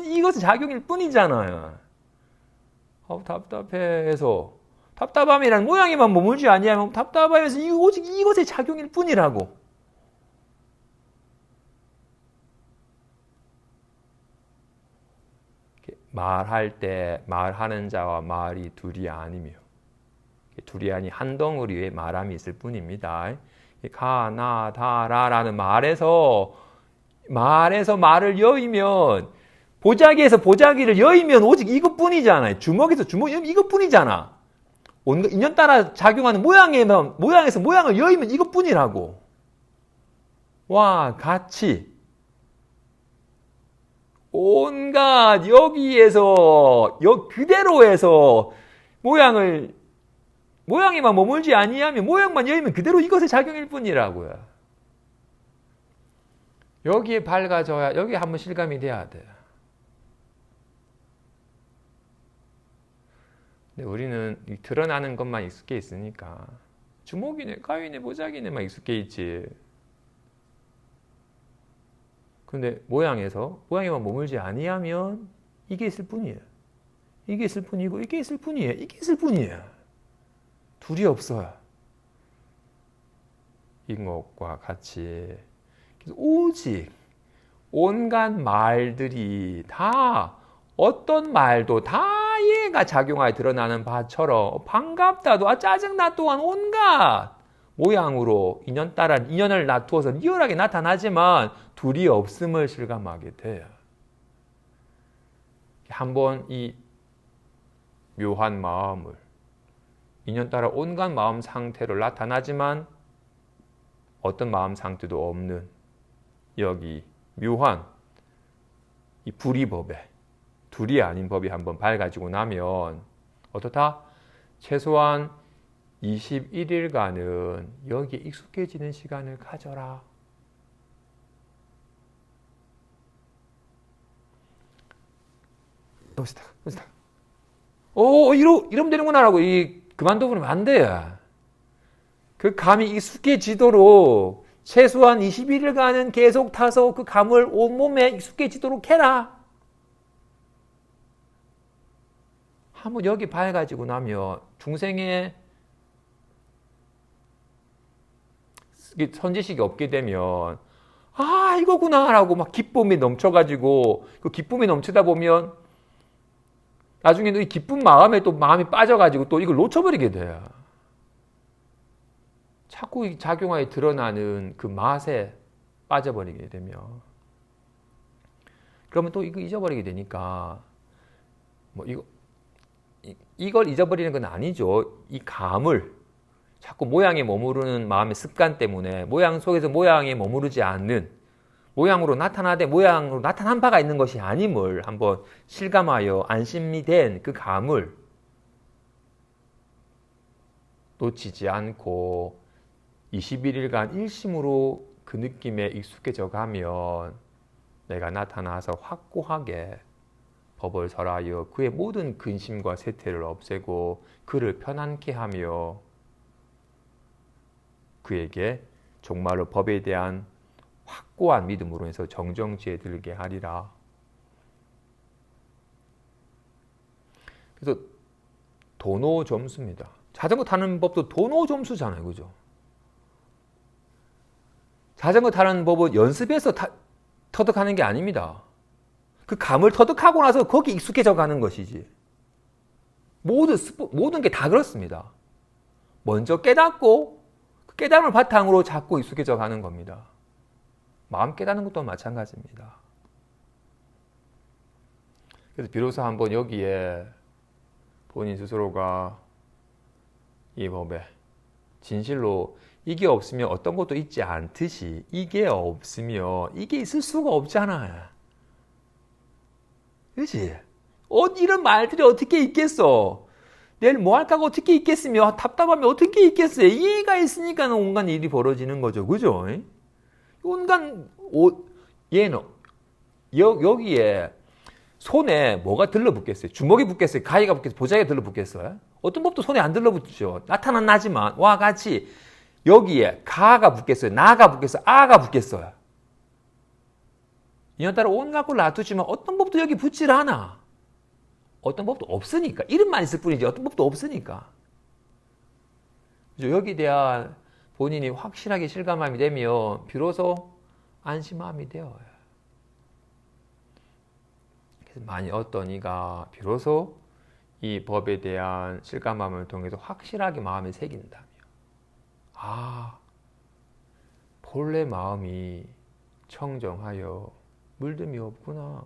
이것은 작용일 뿐이잖아요. 답답해서 답답함이라는 모양에만 머물지 아니하면 답답하면서 오직 이것의 작용일 뿐이라고. 말할 때 말하는 자와 말이 둘이 아니며 둘이 아니 한 덩어리의 말함이 있을 뿐입니다. 가나다라라는 말에서 말을 여의면 보자기에서 보자기를 여의면 오직 이것뿐이잖아요. 주먹에서 주먹 이것뿐이잖아. 인연 따라 작용하는 모양에서 모양을 여의면 이것뿐이라고. 와 같이 온갖 여기에서 그대로에서 모양에만 머물지 아니하면 모양만 여의면 그대로 이것의 작용일 뿐이라고요. 여기에 밝아져야 여기에 한번 실감이 돼야 돼요. 근데 우리는 드러나는 것만 익숙해 있으니까 주먹이네, 가위네, 보자기네만 익숙해 있지. 근데 모양에만 머물지 아니하면 이게 있을 뿐이에요. 이게 있을 뿐이고 이게 있을 뿐이에요. 이게 있을 뿐이에요. 둘이 없어요. 이것과 같이 오직 온갖 말들이 다 어떤 말도 다 얘가 작용하여 드러나는 바처럼 반갑다도 짜증나 또한 온갖 모양으로 인연을 나투어서 리얼하게 나타나지만 둘이 없음을 실감하게 돼요. 한번 이 묘한 마음을 인연 따라 온갖 마음 상태로 나타나지만 어떤 마음 상태도 없는 여기 묘한 이 불이법에 둘이 아닌 법이 한번 밝아지고 나면 어떻다? 최소한 21일간은 여기에 익숙해지는 시간을 가져라. 여기다. 이러면 되는구나라고 그만둬버리면 안 돼요. 그 감이 익숙해지도록 최소한 21일간은 계속 타서 그 감을 온몸에 익숙해지도록 해라. 한번 여기 밝아지고 나면 중생의 선지식이 없게 되면 이거구나라고 막 기쁨이 넘쳐가지고 그 기쁨이 넘치다 보면 나중에는 이 기쁜 마음에 또 마음이 빠져가지고 또 이걸 놓쳐버리게 돼요. 자꾸 작용하여 드러나는 그 맛에 빠져버리게 되면 그러면 또 이거 잊어버리게 되니까 이걸 잊어버리는 건 아니죠. 이 감을 자꾸 모양에 머무르는 마음의 습관 때문에 모양 속에서 모양에 머무르지 않는 모양으로 나타난 바가 있는 것이 아님을 한번 실감하여 안심이 된 그 감을 놓치지 않고 21일간 일심으로 그 느낌에 익숙해져 가면 내가 나타나서 확고하게 법을 설하여 그의 모든 근심과 세태를 없애고 그를 편안케 하며 그에게 정말로 법에 대한 확고한 믿음으로 해서 정정지에 들게 하리라. 그래서 도노 점수입니다. 자전거 타는 법도 도노 점수잖아요. 그죠? 자전거 타는 법은 연습해서 터득하는 게 아닙니다. 그 감을 터득하고 나서 거기 익숙해져 가는 것이지. 모든 게 다 그렇습니다. 먼저 깨닫고 그 깨달음을 바탕으로 자꾸 익숙해져 가는 겁니다. 마음 깨닫는 것도 마찬가지입니다. 그래서 비로소 한번 여기에 본인 스스로가 이 법에 진실로 이게 없으면 어떤 것도 있지 않듯이 이게 없으면 이게 있을 수가 없잖아. 그렇지? 이런 말들이 어떻게 있겠어? 내일 뭐 할까가 어떻게 있겠으며 답답하면 어떻게 있겠어요? 이해가 있으니까 온갖 일이 벌어지는 거죠. 그죠? 온갖 얘는 여기에 손에 뭐가 들러붙겠어요? 주먹이 붙겠어요? 가위가 붙겠어요? 보자기가 들러붙겠어요? 어떤 법도 손에 안 들러붙죠. 나타나지만 와 같이 여기에 가가 붙겠어요? 나가 붙겠어요? 아가 붙겠어요? 이년따라 온갖 걸 놔두지만 어떤 법도 여기 붙질 않아. 어떤 법도 없으니까. 이름만 있을 뿐이지 어떤 법도 없으니까. 여기에 대한 본인이 확실하게 실감함이 되면 비로소 안심함이 되어요. 그래서 만약 어떤 이가 비로소 이 법에 대한 실감함을 통해서 확실하게 마음에 새긴다면 본래 마음이 청정하여 물듦이 없구나.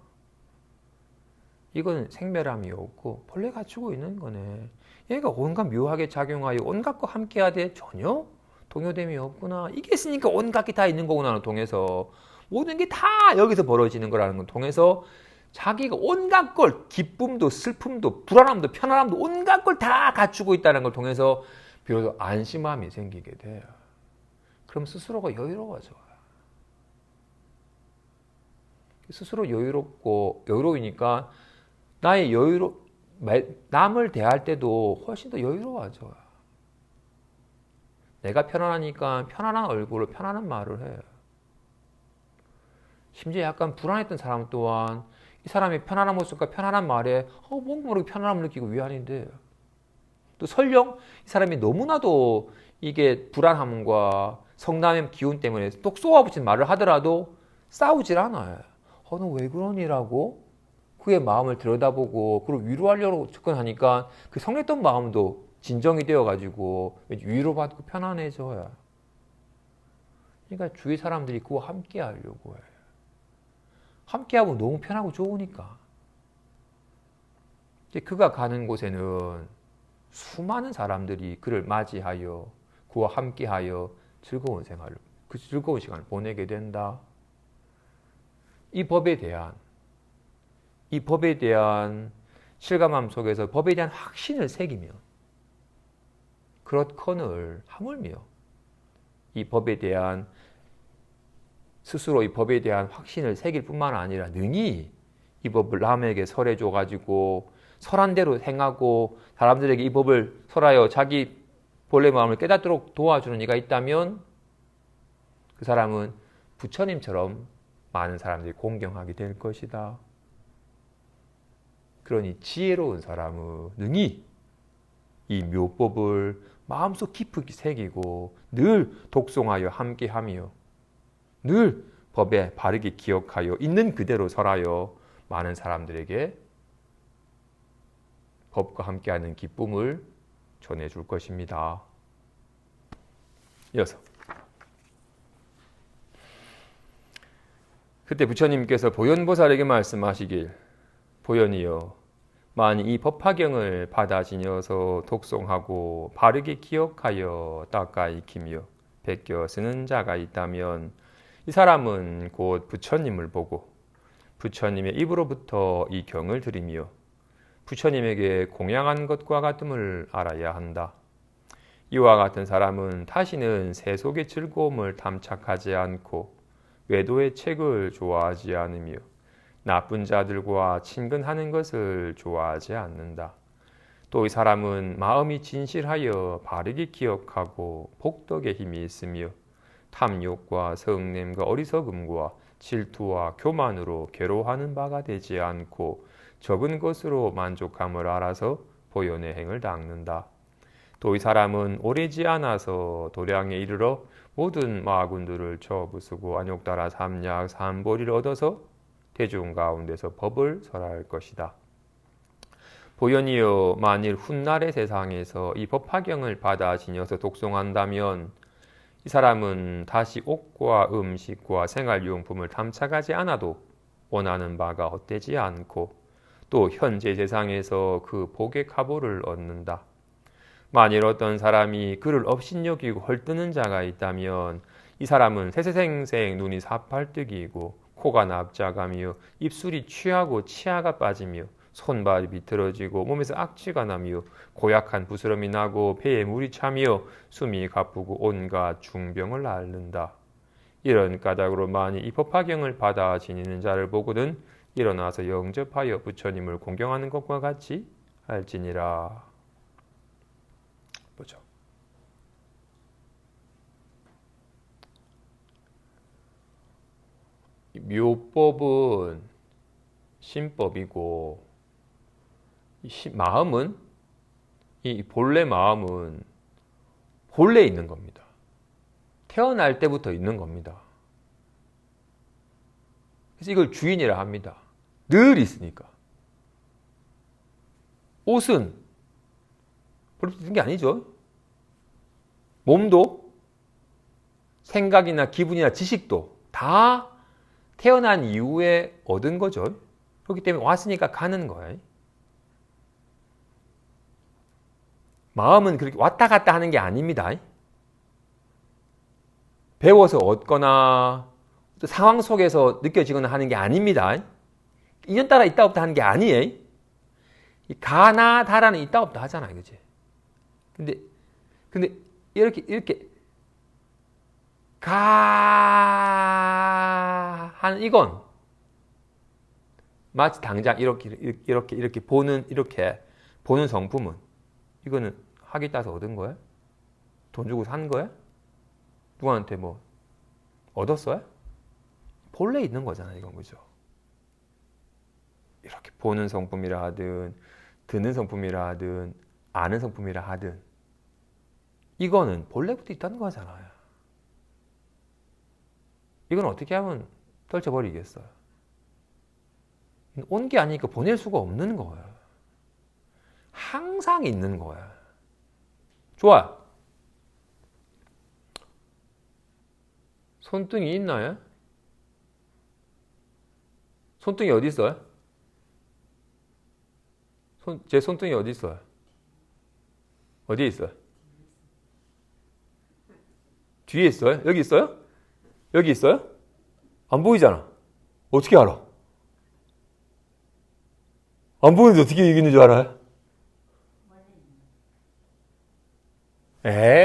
이건 생멸함이 없고 본래 갖추고 있는 거네. 얘가 온갖 묘하게 작용하여 온갖 거 함께하되 전혀 동요됨이 없구나. 이게 있으니까 온갖 게 다 있는 거구나를 통해서 모든 게 다 여기서 벌어지는 거라는 걸 통해서 자기가 온갖 걸 기쁨도 슬픔도 불안함도 편안함도 온갖 걸 다 갖추고 있다는 걸 통해서 비로소 안심함이 생기게 돼요. 그럼 스스로가 여유로워져요. 스스로 여유로우니까 나의 남을 대할 때도 훨씬 더 여유로워져요. 내가 편안하니까 편안한 얼굴로 편안한 말을 해요. 심지어 약간 불안했던 사람 또한 이 사람이 편안한 모습과 편안한 말에 뭔가 모르게 편안함을 느끼고 위안이 돼요. 또 설령 이 사람이 너무나도 이게 불안함과 성남의 기운 때문에 똑 쏘아붙인 말을 하더라도 싸우질 않아요. 너 왜 그러니라고 그의 마음을 들여다보고 그걸 위로하려고 접근하니까 그 성냈던 마음도 진정이 되어가지고 위로받고 편안해져요. 그러니까 주위 사람들이 그와 함께 하려고 해요. 함께하고 너무 편하고 좋으니까. 그가 가는 곳에는 수많은 사람들이 그를 맞이하여 그와 함께하여 즐거운 시간을 보내게 된다. 이 법에 대한 실감함 속에서 법에 대한 확신을 새기며 그렇거늘 하물며 스스로 이 법에 대한 확신을 새길 뿐만 아니라 능히 이 법을 남에게 설해줘가지고 설한 대로 행하고 사람들에게 이 법을 설하여 자기 본래 마음을 깨닫도록 도와주는 이가 있다면 그 사람은 부처님처럼 많은 사람들이 공경하게 될 것이다. 그러니 지혜로운 사람은 능히 이 묘법을 마음속 깊이 새기고 늘 독송하여 함께하며 늘 법에 바르게 기억하여 있는 그대로 설하여 많은 사람들에게 법과 함께하는 기쁨을 전해줄 것입니다. 이어서 그때 부처님께서 보현보살에게 말씀하시길 보현이여 만일 이 법화경을 받아 지녀서 독송하고 바르게 기억하여 닦아 익히며 베껴 쓰는 자가 있다면 이 사람은 곧 부처님을 보고 부처님의 입으로부터 이 경을 들으며 부처님에게 공양한 것과 같음을 알아야 한다. 이와 같은 사람은 다시는 세속의 즐거움을 탐착하지 않고 외도의 책을 좋아하지 않으며 나쁜 자들과 친근하는 것을 좋아하지 않는다. 또 이 사람은 마음이 진실하여 바르게 기억하고 복덕의 힘이 있으며 탐욕과 성냄과 어리석음과 질투와 교만으로 괴로워하는 바가 되지 않고 적은 것으로 만족함을 알아서 보현의 행을 닦는다. 또 이 사람은 오래지 않아서 도량에 이르러 모든 마군들을 저부수고 안욕따라 삼약 삼보리를 얻어서 대중 가운데서 법을 설할 것이다. 보현이여, 만일 훗날의 세상에서 이 법화경을 받아 지녀서 독송한다면 이 사람은 다시 옷과 음식과 생활용품을 탐착하지 않아도 원하는 바가 헛되지 않고 또 현재 세상에서 그 복의 가보를 얻는다. 만일 어떤 사람이 그를 업신여기고 헐뜯는 자가 있다면 이 사람은 세세생생 눈이 사팔뜨기고 코가 납작하며 입술이 취하고 치아가 빠지며 손발이 비틀어지고 몸에서 악취가 나며 고약한 부스럼이 나고 배에 물이 차며 숨이 가쁘고 온갖 중병을 앓는다. 이런 까닭으로 만일 이 법화경을 받아 지니는 자를 보고는 일어나서 영접하여 부처님을 공경하는 것과 같이 할지니라. 보죠. 묘법은 신법이고 마음은 이 본래 마음은 본래 있는 겁니다. 태어날 때부터 있는 겁니다. 그래서 이걸 주인이라 합니다. 늘 있으니까. 옷은 본래 있는 게 아니죠. 몸도 생각이나 기분이나 지식도 다 태어난 이후에 얻은 거죠. 그렇기 때문에 왔으니까 가는 거예요. 마음은 그렇게 왔다 갔다 하는 게 아닙니다. 배워서 얻거나 상황 속에서 느껴지거나 하는 게 아닙니다. 인연따라 있다 없다 하는 게 아니에요. 가나 다라는 있다 없다 하잖아요. 그치? 근데 이렇게 가 하는 이건 마치 당장 이렇게 보는 성품은 이거는 학위 따서 얻은 거야? 돈 주고 산 거야? 누구한테 뭐 얻었어요? 본래 있는 거잖아요, 이건. 그죠? 이렇게 보는 성품이라 하든 듣는 성품이라 하든 아는 성품이라 하든 이거는 본래부터 있다는 거잖아요. 이건 어떻게 하면 떨쳐버리겠어요? 온 게 아니니까 보낼 수가 없는 거예요. 항상 있는 거야. 좋아. 손등이 있나요? 손등이 어디 있어요? 제 손등이 어디 있어요? 어디에 있어요? 뒤에 있어요? 여기 있어요? 여기 있어요? 안 보이잖아. 어떻게 알아? 안 보이는데 어떻게 여기 있는 줄 알아요?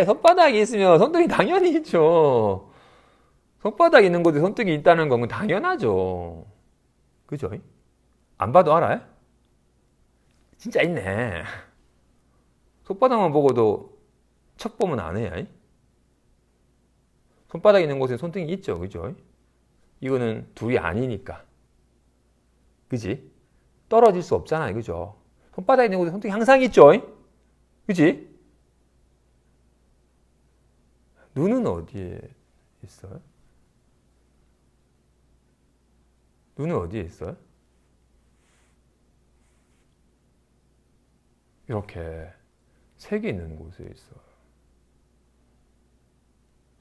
손바닥이 있으면 손등이 당연히 있죠. 손바닥이 있는 곳에 손등이 있다는 건 당연하죠. 그죠? 안 봐도 알아요? 진짜 있네. 손바닥만 보고도 척 보면 안 해요. 손바닥 있는 곳에 손등이 있죠. 그죠? 이거는 둘이 아니니까. 그지? 떨어질 수 없잖아요. 그죠? 손바닥 있는 곳에 손등이 항상 있죠. 그지? 눈은 어디에 있어요? 눈은 어디에 있어요? 이렇게 색이 있는 곳에 있어요.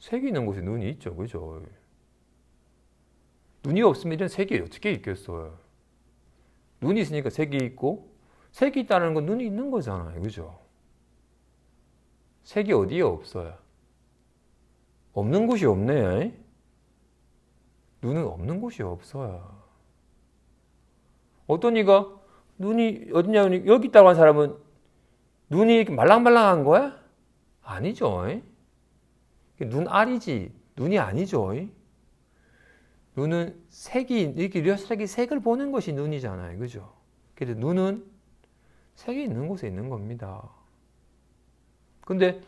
색이 있는 곳에 눈이 있죠. 그죠? 눈이 없으면 이런 색이 어떻게 있겠어요? 눈이 있으니까 색이 있고, 색이 있다는 건 눈이 있는 거잖아요. 그죠? 색이 어디에 없어요? 없는 곳이 없네. 눈은 없는 곳이 없어요. 어떤 이가 눈이 어디냐, 여기 있다고 한 사람은 눈이 이렇게 말랑말랑한 거야? 아니죠. 눈알이지 눈이 아니죠. 눈은 색이 이렇게 려스하게 색을 보는 것이 눈이잖아요. 그죠? 그래서 눈은 색이 있는 곳에 있는 겁니다. 근데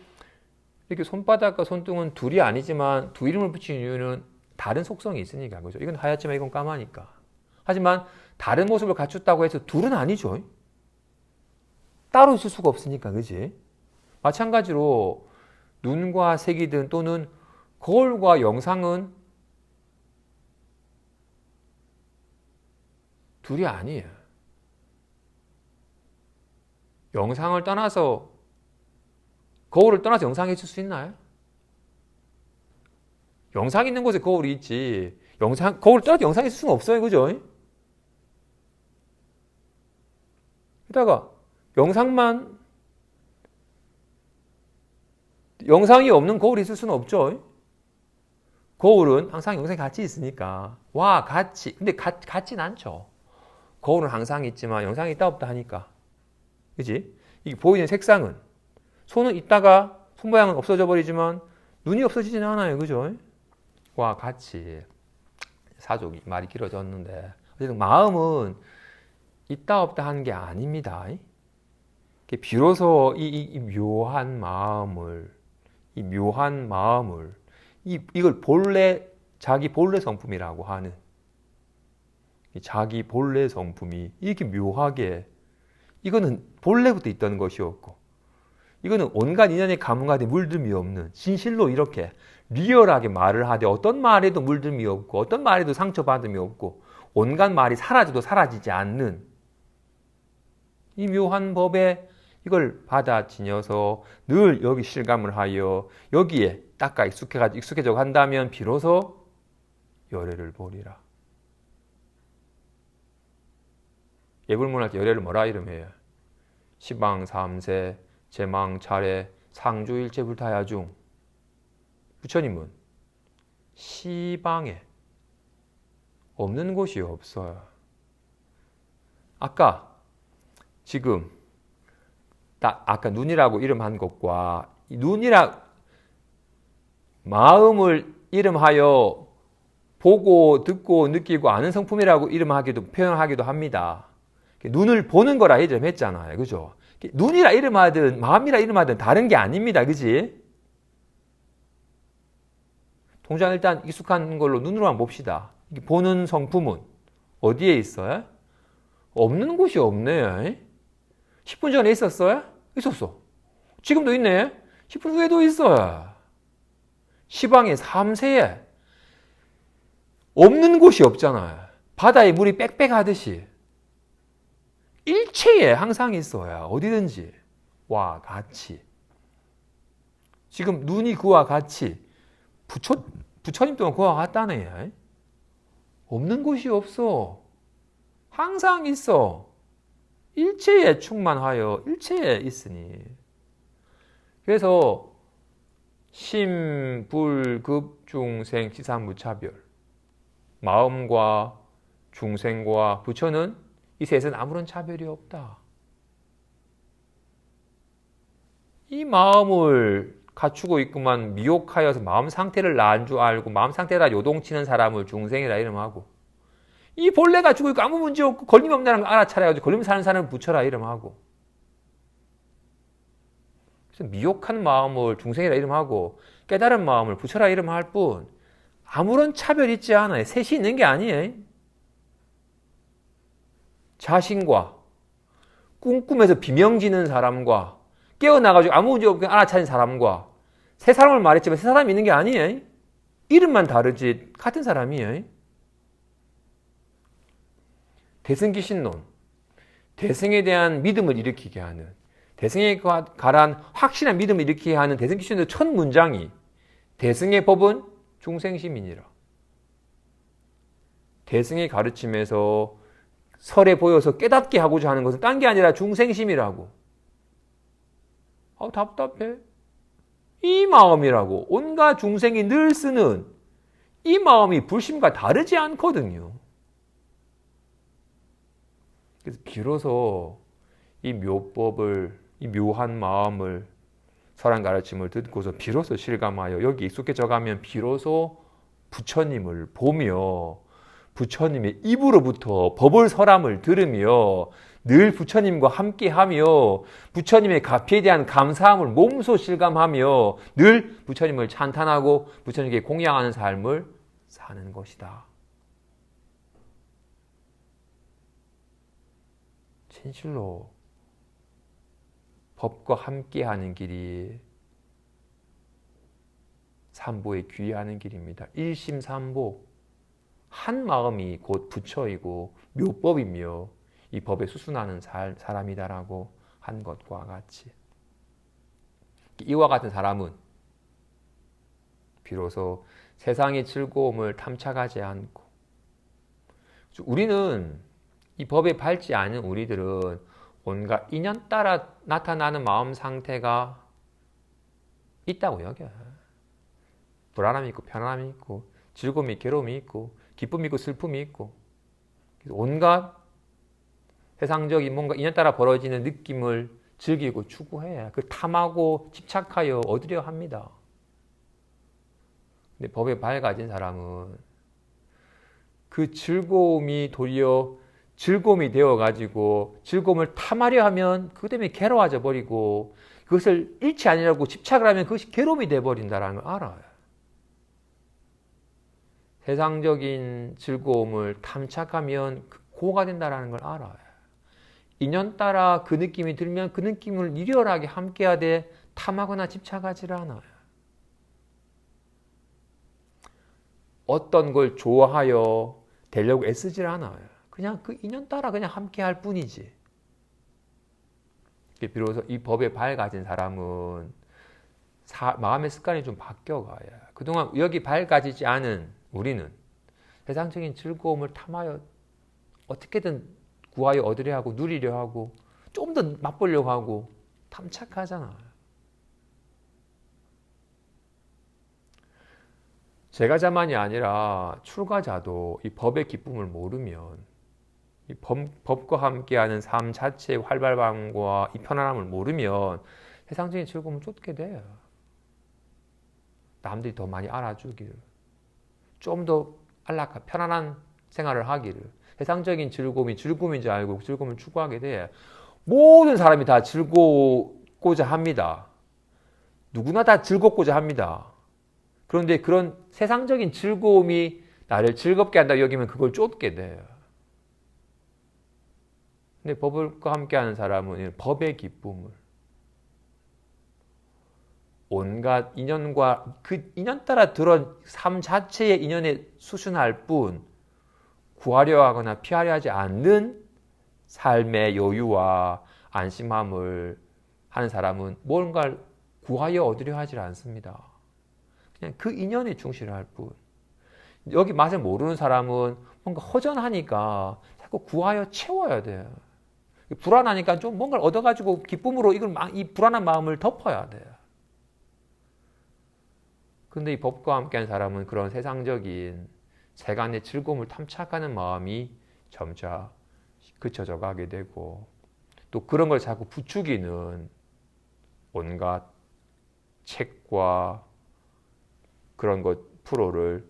이렇게 손바닥과 손등은 둘이 아니지만 두 이름을 붙인 이유는 다른 속성이 있으니까. 그죠? 이건 하얗지만 이건 까마니까. 하지만 다른 모습을 갖췄다고 해서 둘은 아니죠. 따로 있을 수가 없으니까. 그지? 마찬가지로 눈과 색이든 또는 거울과 영상은 둘이 아니에요. 영상을 떠나서 거울을 떠나서 영상이 있을 수 있나요? 영상이 있는 곳에 거울이 있지. 거울을 떠나서 영상이 있을 수는 없어요. 그죠? 게다가 영상이 없는 거울이 있을 수는 없죠. 거울은 항상 영상이 같이 있으니까. 와, 같이. 근데 같진 않죠. 거울은 항상 있지만 영상이 있다 없다 하니까. 그지? 이게 보이는 색상은 손은 있다가 손 모양은 없어져 버리지만 눈이 없어지지는 않아요. 그죠? 와, 같이. 사족이 말이 길어졌는데 어쨌든 마음은 있다 없다 하는 게 아닙니다. 비로소 이 묘한 마음을 이걸 자기 본래 성품이라고 하는 자기 본래 성품이 이렇게 묘하게 이거는 본래부터 있던 것이었고 이거는 온갖 인연의 가문가에 물듦이 없는 진실로 이렇게 리얼하게 말을 하되 어떤 말에도 물듦이 없고 어떤 말에도 상처받음이 없고 온갖 말이 사라져도 사라지지 않는 이 묘한 법에 이걸 받아 지녀서 늘 여기 실감을 하여 여기에 닦아 익숙해져 간다면 비로소 열애를 보리라. 예불문할 때 열애를 뭐라 이름해요? 시방 삼세 제망 차례 상주 일체 불타야중. 부처님은 시방에 없는 곳이 없어요. 아까 눈이라고 이름한 것과 마음을 이름하여 보고 듣고 느끼고 아는 성품이라고 표현하기도 합니다. 눈을 보는 거라 이름했잖아요. 그죠? 눈이라 이름하든 마음이라 이름하든 다른 게 아닙니다. 그지? 통장 일단 익숙한 걸로 눈으로만 봅시다. 보는 성품은 어디에 있어요? 없는 곳이 없네요. 10분 전에 있었어요? 있었어. 지금도 있네. 10분 후에도 있어요. 시방에 삼세에 없는 곳이 없잖아요. 바다에 물이 빽빽하듯이 일체에 항상 있어요. 어디든지. 와, 같이. 지금 눈이 그와 같이 부처님 또한 그와 같다네. 없는 곳이 없어. 항상 있어. 일체에 충만하여 일체에 있으니. 그래서 심, 불, 급, 중생, 시사무차별. 마음과 중생과 부처는 이 셋은 아무런 차별이 없다. 이 마음을 갖추고 있구만 미혹하여서 마음 상태를 나은 줄 알고 마음 상태라 요동치는 사람을 중생이라 이름하고 이 본래 갖추고 있고 아무 문제 없고 걸림 없다는 걸 알아차려가지고 걸림 사는 사람을 부처라 이름하고 그래서 미혹한 마음을 중생이라 이름하고 깨달은 마음을 부처라 이름할 뿐 아무런 차별 있지 않아요. 셋이 있는 게 아니에요. 자신과 꿈꾸면서 비명지는 사람과 깨어나가지고 아무 문제 없게 알아차린 사람과 세 사람을 말했지만 세 사람이 있는 게 아니에요. 이름만 다르지 같은 사람이에요. 대승기신론, 대승에 대한 믿음을 일으키게 하는 대승에 관한 확실한 믿음을 일으키게 하는 대승기신론의 첫 문장이 대승의 법은 중생심이니라. 대승의 가르침에서 설에 보여서 깨닫게 하고자 하는 것은 딴 게 아니라 중생심이라고. 답답해. 이 마음이라고. 온갖 중생이 늘 쓰는 이 마음이 불심과 다르지 않거든요. 그래서 비로소 이 묘법을, 이 묘한 마음을 선한 가르침을 듣고서 비로소 실감하여 여기 익숙해져 가면 비로소 부처님을 보며 부처님의 입으로부터 법을 설함을 들으며 늘 부처님과 함께하며 부처님의 가피에 대한 감사함을 몸소 실감하며 늘 부처님을 찬탄하고 부처님께 공양하는 삶을 사는 것이다. 진실로 법과 함께하는 길이 삼보에 귀의하는 길입니다. 일심삼보, 한 마음이 곧 부처이고 묘법이며 이 법에 수순하는 사람이다라고 한 것과 같이 이와 같은 사람은 비로소 세상의 즐거움을 탐착하지 않고, 우리는 이 법에 밟지 않은 우리들은 온갖 인연 따라 나타나는 마음 상태가 있다고 여겨요. 불안함이 있고 편안함이 있고 즐거움이 괴로움이 있고 기쁨이 있고 슬픔이 있고 온갖 세상적인 뭔가 인연 따라 벌어지는 느낌을 즐기고 추구해야 그 탐하고 집착하여 얻으려 합니다. 근데 법에 밝아진 사람은 그 즐거움이 도리어 즐거움이 되어가지고 즐거움을 탐하려 하면 그것 때문에 괴로워져 버리고 그것을 잃지 않으려고 집착을 하면 그것이 괴로움이 되어버린다는 걸 알아요. 세상적인 즐거움을 탐착하면 고가 된다는 걸 알아요. 인연 따라 그 느낌이 들면 그 느낌을 일열하게 함께하되 탐하거나 집착하지 않아요. 어떤 걸 좋아하여 되려고 애쓰질 않아요. 그냥 그 인연 따라 그냥 함께할 뿐이지. 비로소 이 법에 밝아진 사람은 마음의 습관이 좀 바뀌어가요. 그동안 여기 밝아지지 않은 우리는 세상적인 즐거움을 탐하여 어떻게든 구하여 얻으려 하고 누리려 하고 좀 더 맛보려고 하고 탐착하잖아요. 제가자만이 아니라 출가자도 이 법의 기쁨을 모르면 이 법과 함께하는 삶 자체의 활발함과 이 편안함을 모르면 세상적인 즐거움을 쫓게 돼요. 남들이 더 많이 알아주기를, 좀 더 안락한 편안한 생활을 하기를, 세상적인 즐거움이 즐거움인 줄 알고 즐거움을 추구하게 돼. 모든 사람이 다 즐겁고자 합니다. 누구나 다 즐겁고자 합니다. 그런데 그런 세상적인 즐거움이 나를 즐겁게 한다 여기면 그걸 쫓게 돼요. 근데 법과 함께하는 사람은 법의 기쁨을 온갖 인연과 그 인연 따라 들어온 삶 자체의 인연에 수순할 뿐 구하려 하거나 피하려 하지 않는 삶의 여유와 안심함을 하는 사람은 뭔가를 구하여 얻으려 하지 않습니다. 그냥 그 인연에 충실할 뿐. 여기 맛을 모르는 사람은 뭔가 허전하니까 자꾸 구하여 채워야 돼요. 불안하니까 좀 뭔가를 얻어가지고 기쁨으로 이 불안한 마음을 덮어야 돼요. 근데 이 법과 함께하는 사람은 그런 세상적인 세간의 즐거움을 탐착하는 마음이 점차 그쳐져 가게 되고 또 그런 걸 자꾸 부추기는 온갖 책과 그런 것 프로를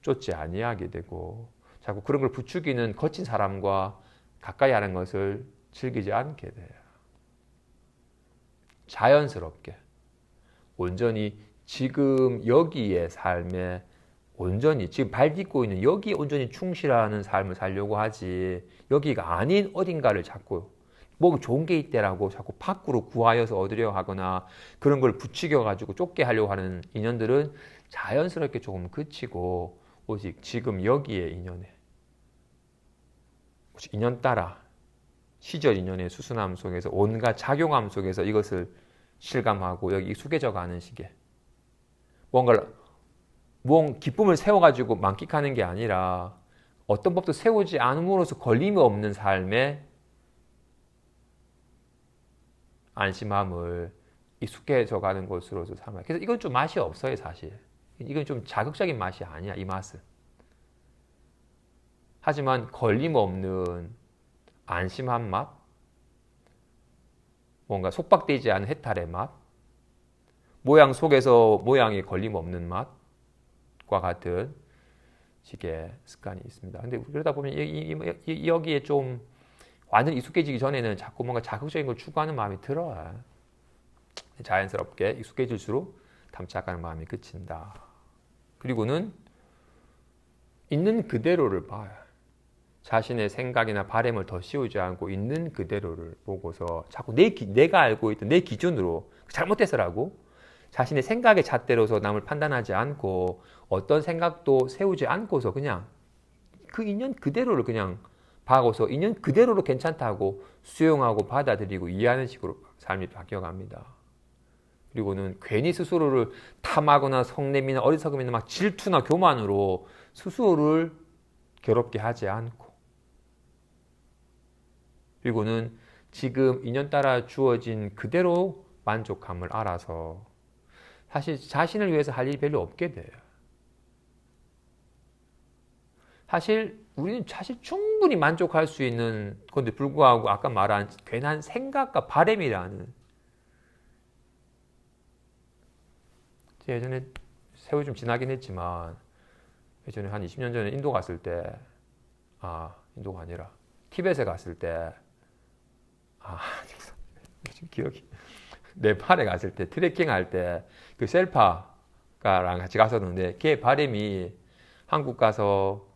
쫓지 아니하게 되고 자꾸 그런 걸 부추기는 거친 사람과 가까이 하는 것을 즐기지 않게 돼요. 자연스럽게 온전히 지금 여기의 삶에 온전히 지금 발 딛고 있는 여기에 온전히 충실하는 삶을 살려고 하지 여기가 아닌 어딘가를 자꾸 뭐 좋은 게 있대라고 자꾸 밖으로 구하여서 얻으려 하거나 그런 걸 부추겨 가지고 쫓게 하려고 하는 인연들은 자연스럽게 조금 그치고 오직 지금 여기에 인연에 오직 인연 따라 시절 인연의 수순함 속에서 온갖 작용함 속에서 이것을 실감하고 여기 익숙해져 가는 시기에 뭔가 기쁨을 세워가지고 만끽하는 게 아니라 어떤 법도 세우지 않음으로써 걸림이 없는 삶에 안심함을 익숙해져 가는 것으로서 삼아요. 그래서 이건 좀 맛이 없어요, 사실. 이건 좀 자극적인 맛이 아니야, 이 맛은. 하지만 걸림 없는 안심한 맛, 뭔가 속박되지 않은 해탈의 맛, 모양 속에서 모양이 걸림없는 맛과 같은 식의 습관이 있습니다. 근데 그러다 보면 여기에 좀 완전 익숙해지기 전에는 자꾸 뭔가 자극적인 걸 추구하는 마음이 들어요. 자연스럽게 익숙해질수록 담착하는 마음이 그친다. 그리고는 있는 그대로를 봐요. 자신의 생각이나 바램을 더 씌우지 않고 있는 그대로를 보고서 자꾸 내가 알고 있던 내 기준으로 잘못돼서라고 자신의 생각의 잣대로서 남을 판단하지 않고 어떤 생각도 세우지 않고서 그냥 그 인연 그대로를 그냥 봐고서 인연 그대로로 괜찮다고 수용하고 받아들이고 이해하는 식으로 삶이 바뀌어갑니다. 그리고는 괜히 스스로를 탐하거나 성냄이나 어리석음이나 막 질투나 교만으로 스스로를 괴롭게 하지 않고, 그리고는 지금 인연 따라 주어진 그대로 만족함을 알아서 사실 자신을 위해서 할 일이 별로 없게 돼요. 사실 우리는 사실 충분히 만족할 수 있는 건데 불구하고 아까 말한 괜한 생각과 바램이라는, 예전에 세월이 좀 지나긴 했지만 예전에 한 20년 전에 인도 갔을 때, 인도가 아니라 티벳에 갔을 때, 지금 기억이, 네팔에 갔을 때 트레킹 할 때 그 셀파가랑 같이 갔었는데 걔 바램이 한국 가서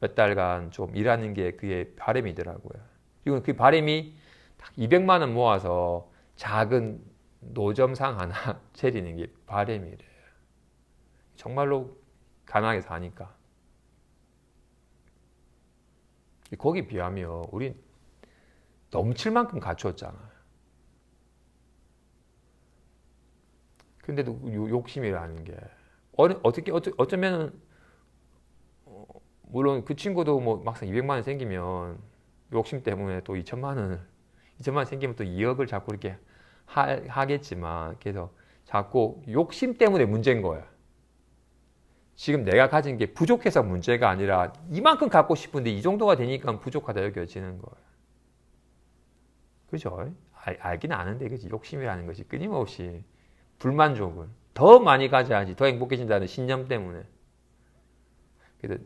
몇 달간 좀 일하는 게 그게 바램이더라고요. 그리고 그 바램이 딱 200만 원 모아서 작은 노점상 하나 차리는 게 바램이래요. 정말로 가난하게 사니까. 거기 비하면 우린 넘칠 만큼 갖췄잖아요. 근데도 욕심이라는 게 어쩌면 물론 그 친구도 뭐 막상 200만 원 생기면 욕심 때문에 또 2천만 원 생기면 또 2억을 자꾸 이렇게 하겠지만, 그래서 자꾸 욕심 때문에 문제인 거예요. 지금 내가 가진 게 부족해서 문제가 아니라 이만큼 갖고 싶은데 이 정도가 되니까 부족하다 여겨지는 거예요. 그죠? 알긴 아는데, 그치? 욕심이라는 것이 끊임없이 불만족을 더 많이 가져야지 더 행복해진다는 신념 때문에. 그래서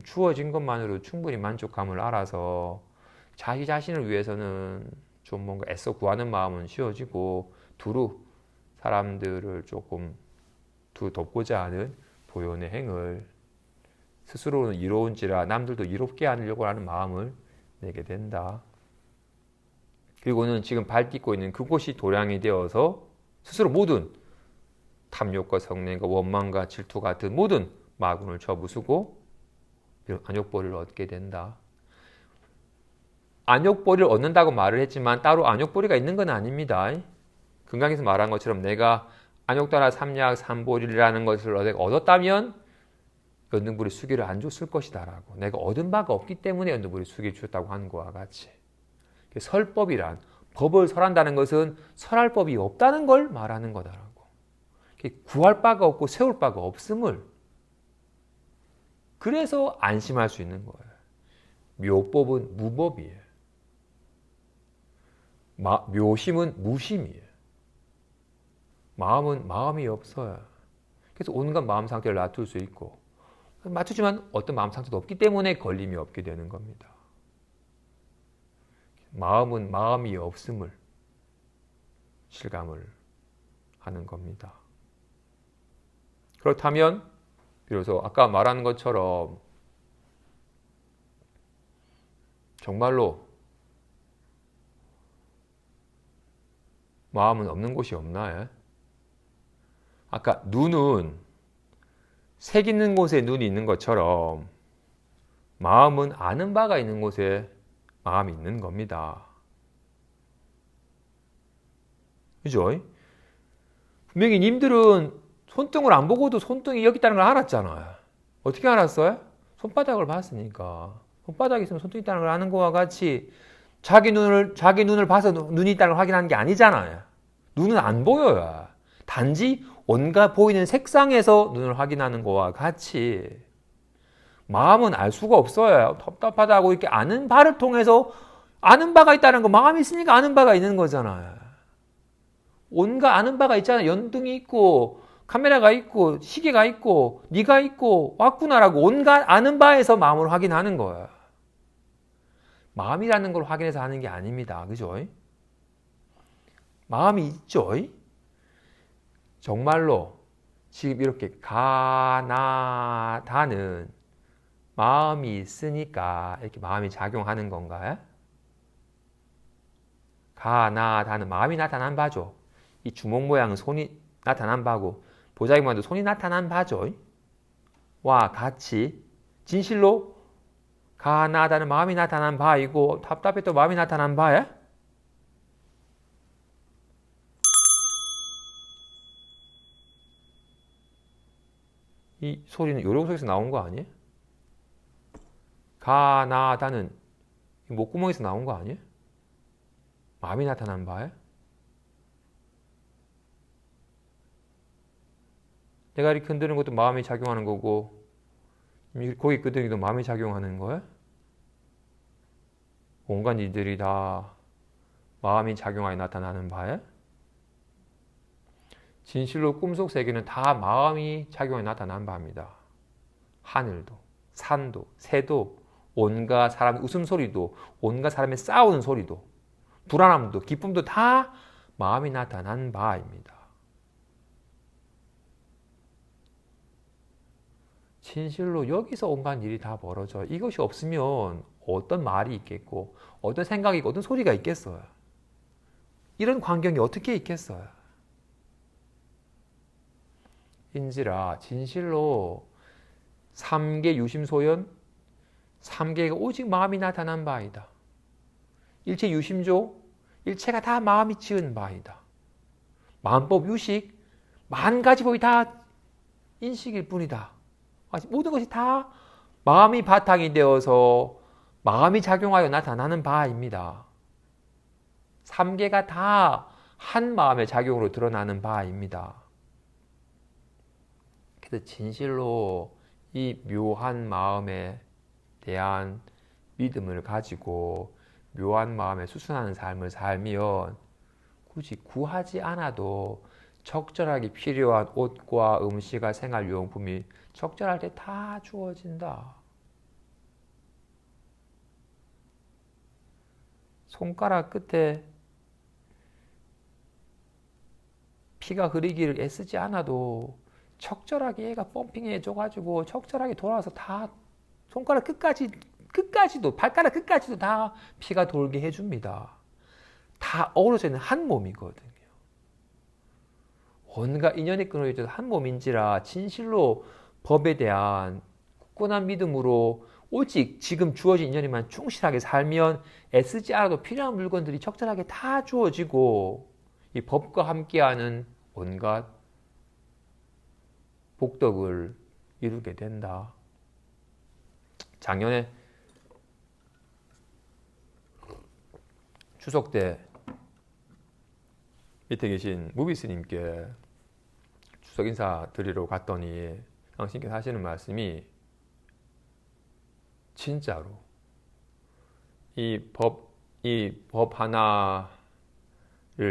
주어진 것만으로 충분히 만족감을 알아서 자기 자신을 위해서는 좀 뭔가 애써 구하는 마음은 쉬워지고 두루 사람들을 조금 돕고자 하는 도연의 행을 스스로는 이로운지라 남들도 이롭게 하려고 하는 마음을 내게 된다. 그리고는 지금 밟고 있는 그곳이 도량이 되어서 스스로 모든 탐욕과 성냄과 원망과 질투 같은 모든 마군을 접으시고 안욕보리를 얻게 된다. 안욕보리를 얻는다고 말을 했지만 따로 안욕보리가 있는 건 아닙니다. 금강에서 말한 것처럼 내가 안욕다나 삼약 삼보리라는 것을 얻었다면 연등불이 수기를 안 줬을 것이다 라고, 내가 얻은 바가 없기 때문에 연등불이 수기를 주었다고 하는 것과 같이, 설법이란, 법을 설한다는 것은 설할 법이 없다는 걸 말하는 거다라고, 구할 바가 없고 세울 바가 없음을, 그래서 안심할 수 있는 거예요. 묘법은 무법이에요. 묘심은 무심이에요. 마음은 마음이 없어요. 그래서 온갖 마음 상태를 놔둘 수 있고, 맞추지만 어떤 마음 상태도 없기 때문에 걸림이 없게 되는 겁니다. 마음은 마음이 없음을 실감을 하는 겁니다. 그렇다면 비로소 아까 말한 것처럼 정말로 마음은 없는 곳이 없나요? 아까 눈은 색 있는 곳에 눈이 있는 것처럼 마음은 아는 바가 있는 곳에 마음이 있는 겁니다. 그죠? 분명히 님들은 손등을 안 보고도 손등이 여기 있다는 걸 알았잖아요. 어떻게 알았어요? 손바닥을 봤으니까. 손바닥이 있으면 손등이 있다는 걸 아는 거와 같이 자기 눈을 봐서 눈이 있다는 걸 확인하는 게 아니잖아요. 눈은 안 보여요. 단지 온갖 보이는 색상에서 눈을 확인하는 거와 같이 마음은 알 수가 없어요. 답답하다고 이렇게 아는 바를 통해서 아는 바가 있다는 거, 마음이 있으니까 아는 바가 있는 거잖아요. 온갖 아는 바가 있잖아. 연등이 있고 카메라가 있고 시계가 있고 네가 있고 왔구나라고 온갖 아는 바에서 마음을 확인하는 거야. 마음이라는 걸 확인해서 하는 게 아닙니다. 그죠? 마음이 있죠? 정말로 지금 이렇게 가나다는 마음이 있으니까 이렇게 마음이 작용하는 건가요? 가나다는 마음이 나타난 바죠. 이 주먹 모양은 손이 나타난 바고 보자기만 해도 손이 나타난 바죠. 와 같이 진실로 가나다는 마음이 나타난 바이고 답답했던 마음이 나타난 바에 이 소리는 요령 속에서 나온 거 아니에요? 가나다는 목구멍에서 나온 거 아니에요? 마음이 나타난 바에? 내가 이렇게 흔드는 것도 마음이 작용하는 거고 고기 끄덕이도 마음이 작용하는 거야? 온갖 일들이 다 마음이 작용하여 나타나는 바에? 진실로 꿈속 세계는 다 마음이 작용하여 나타난 바입니다. 하늘도, 산도, 새도, 온갖 사람의 웃음소리도, 온갖 사람의 싸우는 소리도, 불안함도, 기쁨도 다 마음이 나타난 바입니다. 진실로 여기서 온갖 일이 다 벌어져. 이것이 없으면 어떤 말이 있겠고 어떤 생각이 있고 어떤 소리가 있겠어요. 이런 광경이 어떻게 있겠어요. 인지라 진실로 삼계 유심소연 삼계가 오직 마음이 나타난 바이다. 일체 유심조 일체가 다 마음이 지은 바이다. 마음법 유식 만 가지 법이 다 인식일 뿐이다. 모든 것이 다 마음이 바탕이 되어서 마음이 작용하여 나타나는 바입니다. 삼계가 다 한 마음의 작용으로 드러나는 바입니다. 그래서 진실로 이 묘한 마음에 대한 믿음을 가지고 묘한 마음에 수순하는 삶을 살면 굳이 구하지 않아도 적절하게 필요한 옷과 음식과 생활용품이 적절할 때 다 주어진다. 손가락 끝에 피가 흐르기를 애쓰지 않아도 적절하게 얘가 펌핑해줘가지고 적절하게 돌아와서 다 손가락 끝까지도 발가락 끝까지도 다 피가 돌게 해줍니다. 다 어우러져 있는 한 몸이거든요. 온갖 인연이 끊어져 한 몸인지라 진실로 법에 대한 굳건한 믿음으로 오직 지금 주어진 인연에만 충실하게 살면 애쓰지 않아도 필요한 물건들이 적절하게 다 주어지고 이 법과 함께하는 온갖 복덕을 이루게 된다. 작년에 추석 때 밑에 계신 무비스님께 추석 인사 드리러 갔더니 당신께서 하시는 말씀이 진짜로 이 법 하나를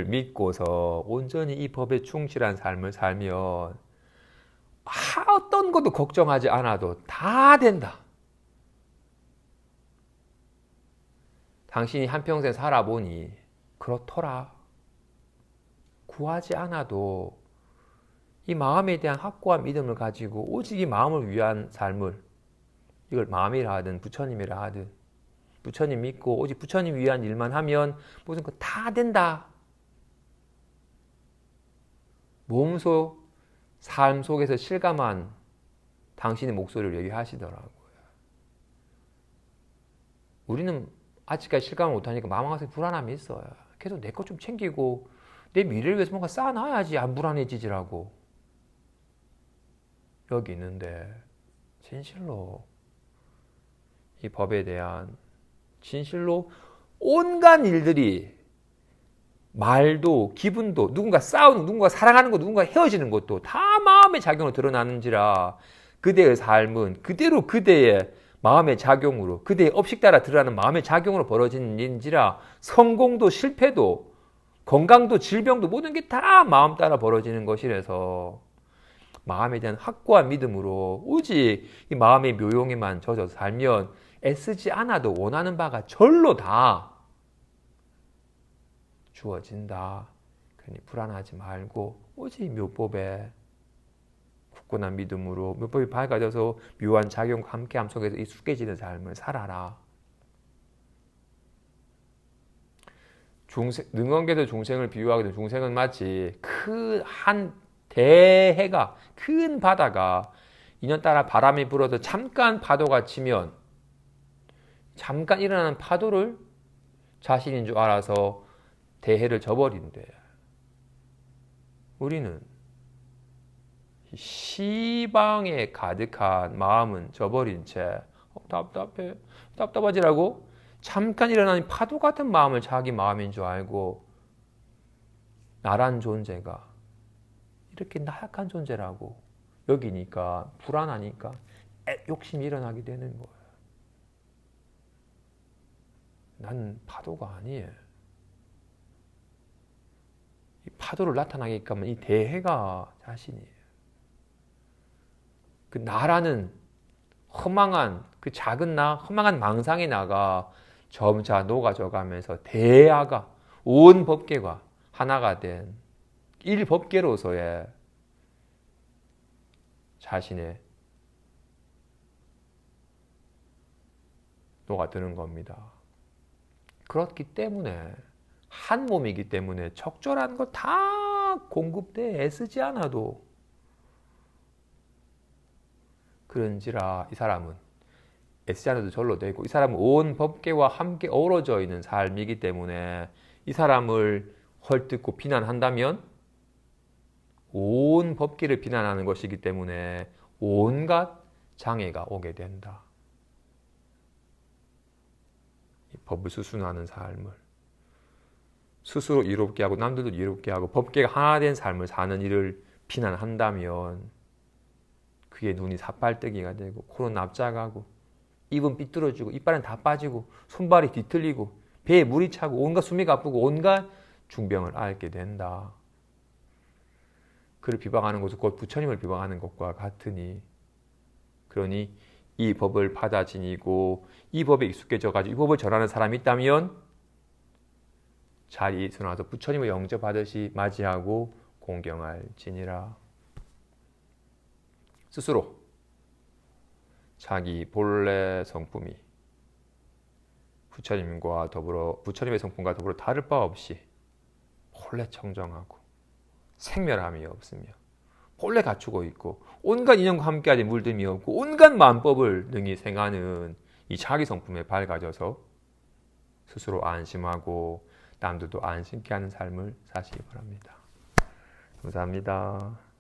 믿고서 온전히 이 법에 충실한 삶을 살면 어떤 것도 걱정하지 않아도 다 된다. 당신이 한평생 살아보니 그렇더라. 구하지 않아도 이 마음에 대한 확고한 믿음을 가지고 오직 이 마음을 위한 삶을 이걸 마음이라 하든 부처님이라 하든 부처님 믿고 오직 부처님 위한 일만 하면 모든 것 다 된다. 몸소 삶 속에서 실감한 당신의 목소리를 얘기하시더라고요. 우리는 아직까지 실감을 못하니까 마음 한켠에 불안함이 있어요. 계속 내 것 좀 챙기고 내 미래를 위해서 뭔가 쌓아놔야지 안 불안해지지라고 여기 있는데 진실로 이 법에 대한 진실로 온갖 일들이 말도 기분도 누군가 싸우는 누군가 사랑하는 것 누군가 헤어지는 것도 다 마음의 작용으로 드러나는지라 그대의 삶은 그대로 그대의 마음의 작용으로 그대의 업식 따라 드러나는 마음의 작용으로 벌어진 일인지라 성공도 실패도 건강도 질병도 모든 게 다 마음 따라 벌어지는 것이라서 마음에 대한 확고한 믿음으로 오직 이 마음의 묘용에만 젖어서 살면 애쓰지 않아도 원하는 바가 절로 다 주어진다. 그러니 불안하지 말고 오직 묘법에 굳건한 믿음으로 묘법이 밝아져서 묘한 작용과 함께함 속에서 이 숙해지는 삶을 살아라. 능언계도 중생을 비유하거든. 중생은 마치 큰 한 대해가 큰 바다가 인연따라 바람이 불어서 잠깐 파도가 치면 잠깐 일어나는 파도를 자신인 줄 알아서 대해를 저버린대. 우리는 시방에 가득한 마음은 저버린 채 답답하지라고 잠깐 일어나는 파도 같은 마음을 자기 마음인 줄 알고 나란 존재가 이렇게 나약한 존재라고 여기니까 불안하니까 욕심이 일어나게 되는 거예요. 난 파도가 아니에요. 이 파도를 나타나게끔 하면 이 대해가 자신이에요. 그 나라는 허망한 그 작은 나, 허망한 망상의 나가 점차 녹아져가면서 대야가 온 법계가 하나가 된 일법계로서의 자신의 녹아드는 겁니다. 그렇기 때문에 한 몸이기 때문에 적절한 거 다 공급돼 애쓰지 않아도 그런지라 이 사람은 애쓰지 않아도 절로 되고 이 사람은 온 법계와 함께 어우러져 있는 삶이기 때문에 이 사람을 헐뜯고 비난한다면 온 법계를 비난하는 것이기 때문에 온갖 장애가 오게 된다. 이 법을 수순하는 삶을 스스로 이롭게 하고 남들도 이롭게 하고 법계가 하나 된 삶을 사는 일을 비난한다면 그게 눈이 사팔뜨기가 되고 코는 납작하고 입은 삐뚤어지고 이빨은 다 빠지고 손발이 뒤틀리고 배에 물이 차고 온갖 숨이 아프고 온갖 중병을 앓게 된다. 그를 비방하는 것은 곧 부처님을 비방하는 것과 같으니 그러니 이 법을 받아 지니고 이 법에 익숙해져 가지고 이 법을 전하는 사람이 있다면 자리에 일어나서 부처님을 영접하듯이 맞이하고 공경할지니라. 스스로 자기 본래 성품이 부처님과 더불어 부처님의 성품과 더불어 다를 바 없이 본래 청정하고 생멸함이 없으며 본래 갖추고 있고 온갖 인연과 함께하지 물듦이 없고 온갖 만법을 능히 생하는 이 자기 성품에 밝아져서 스스로 안심하고 남들도 안심케 하는 삶을 사시기 바랍니다. 감사합니다.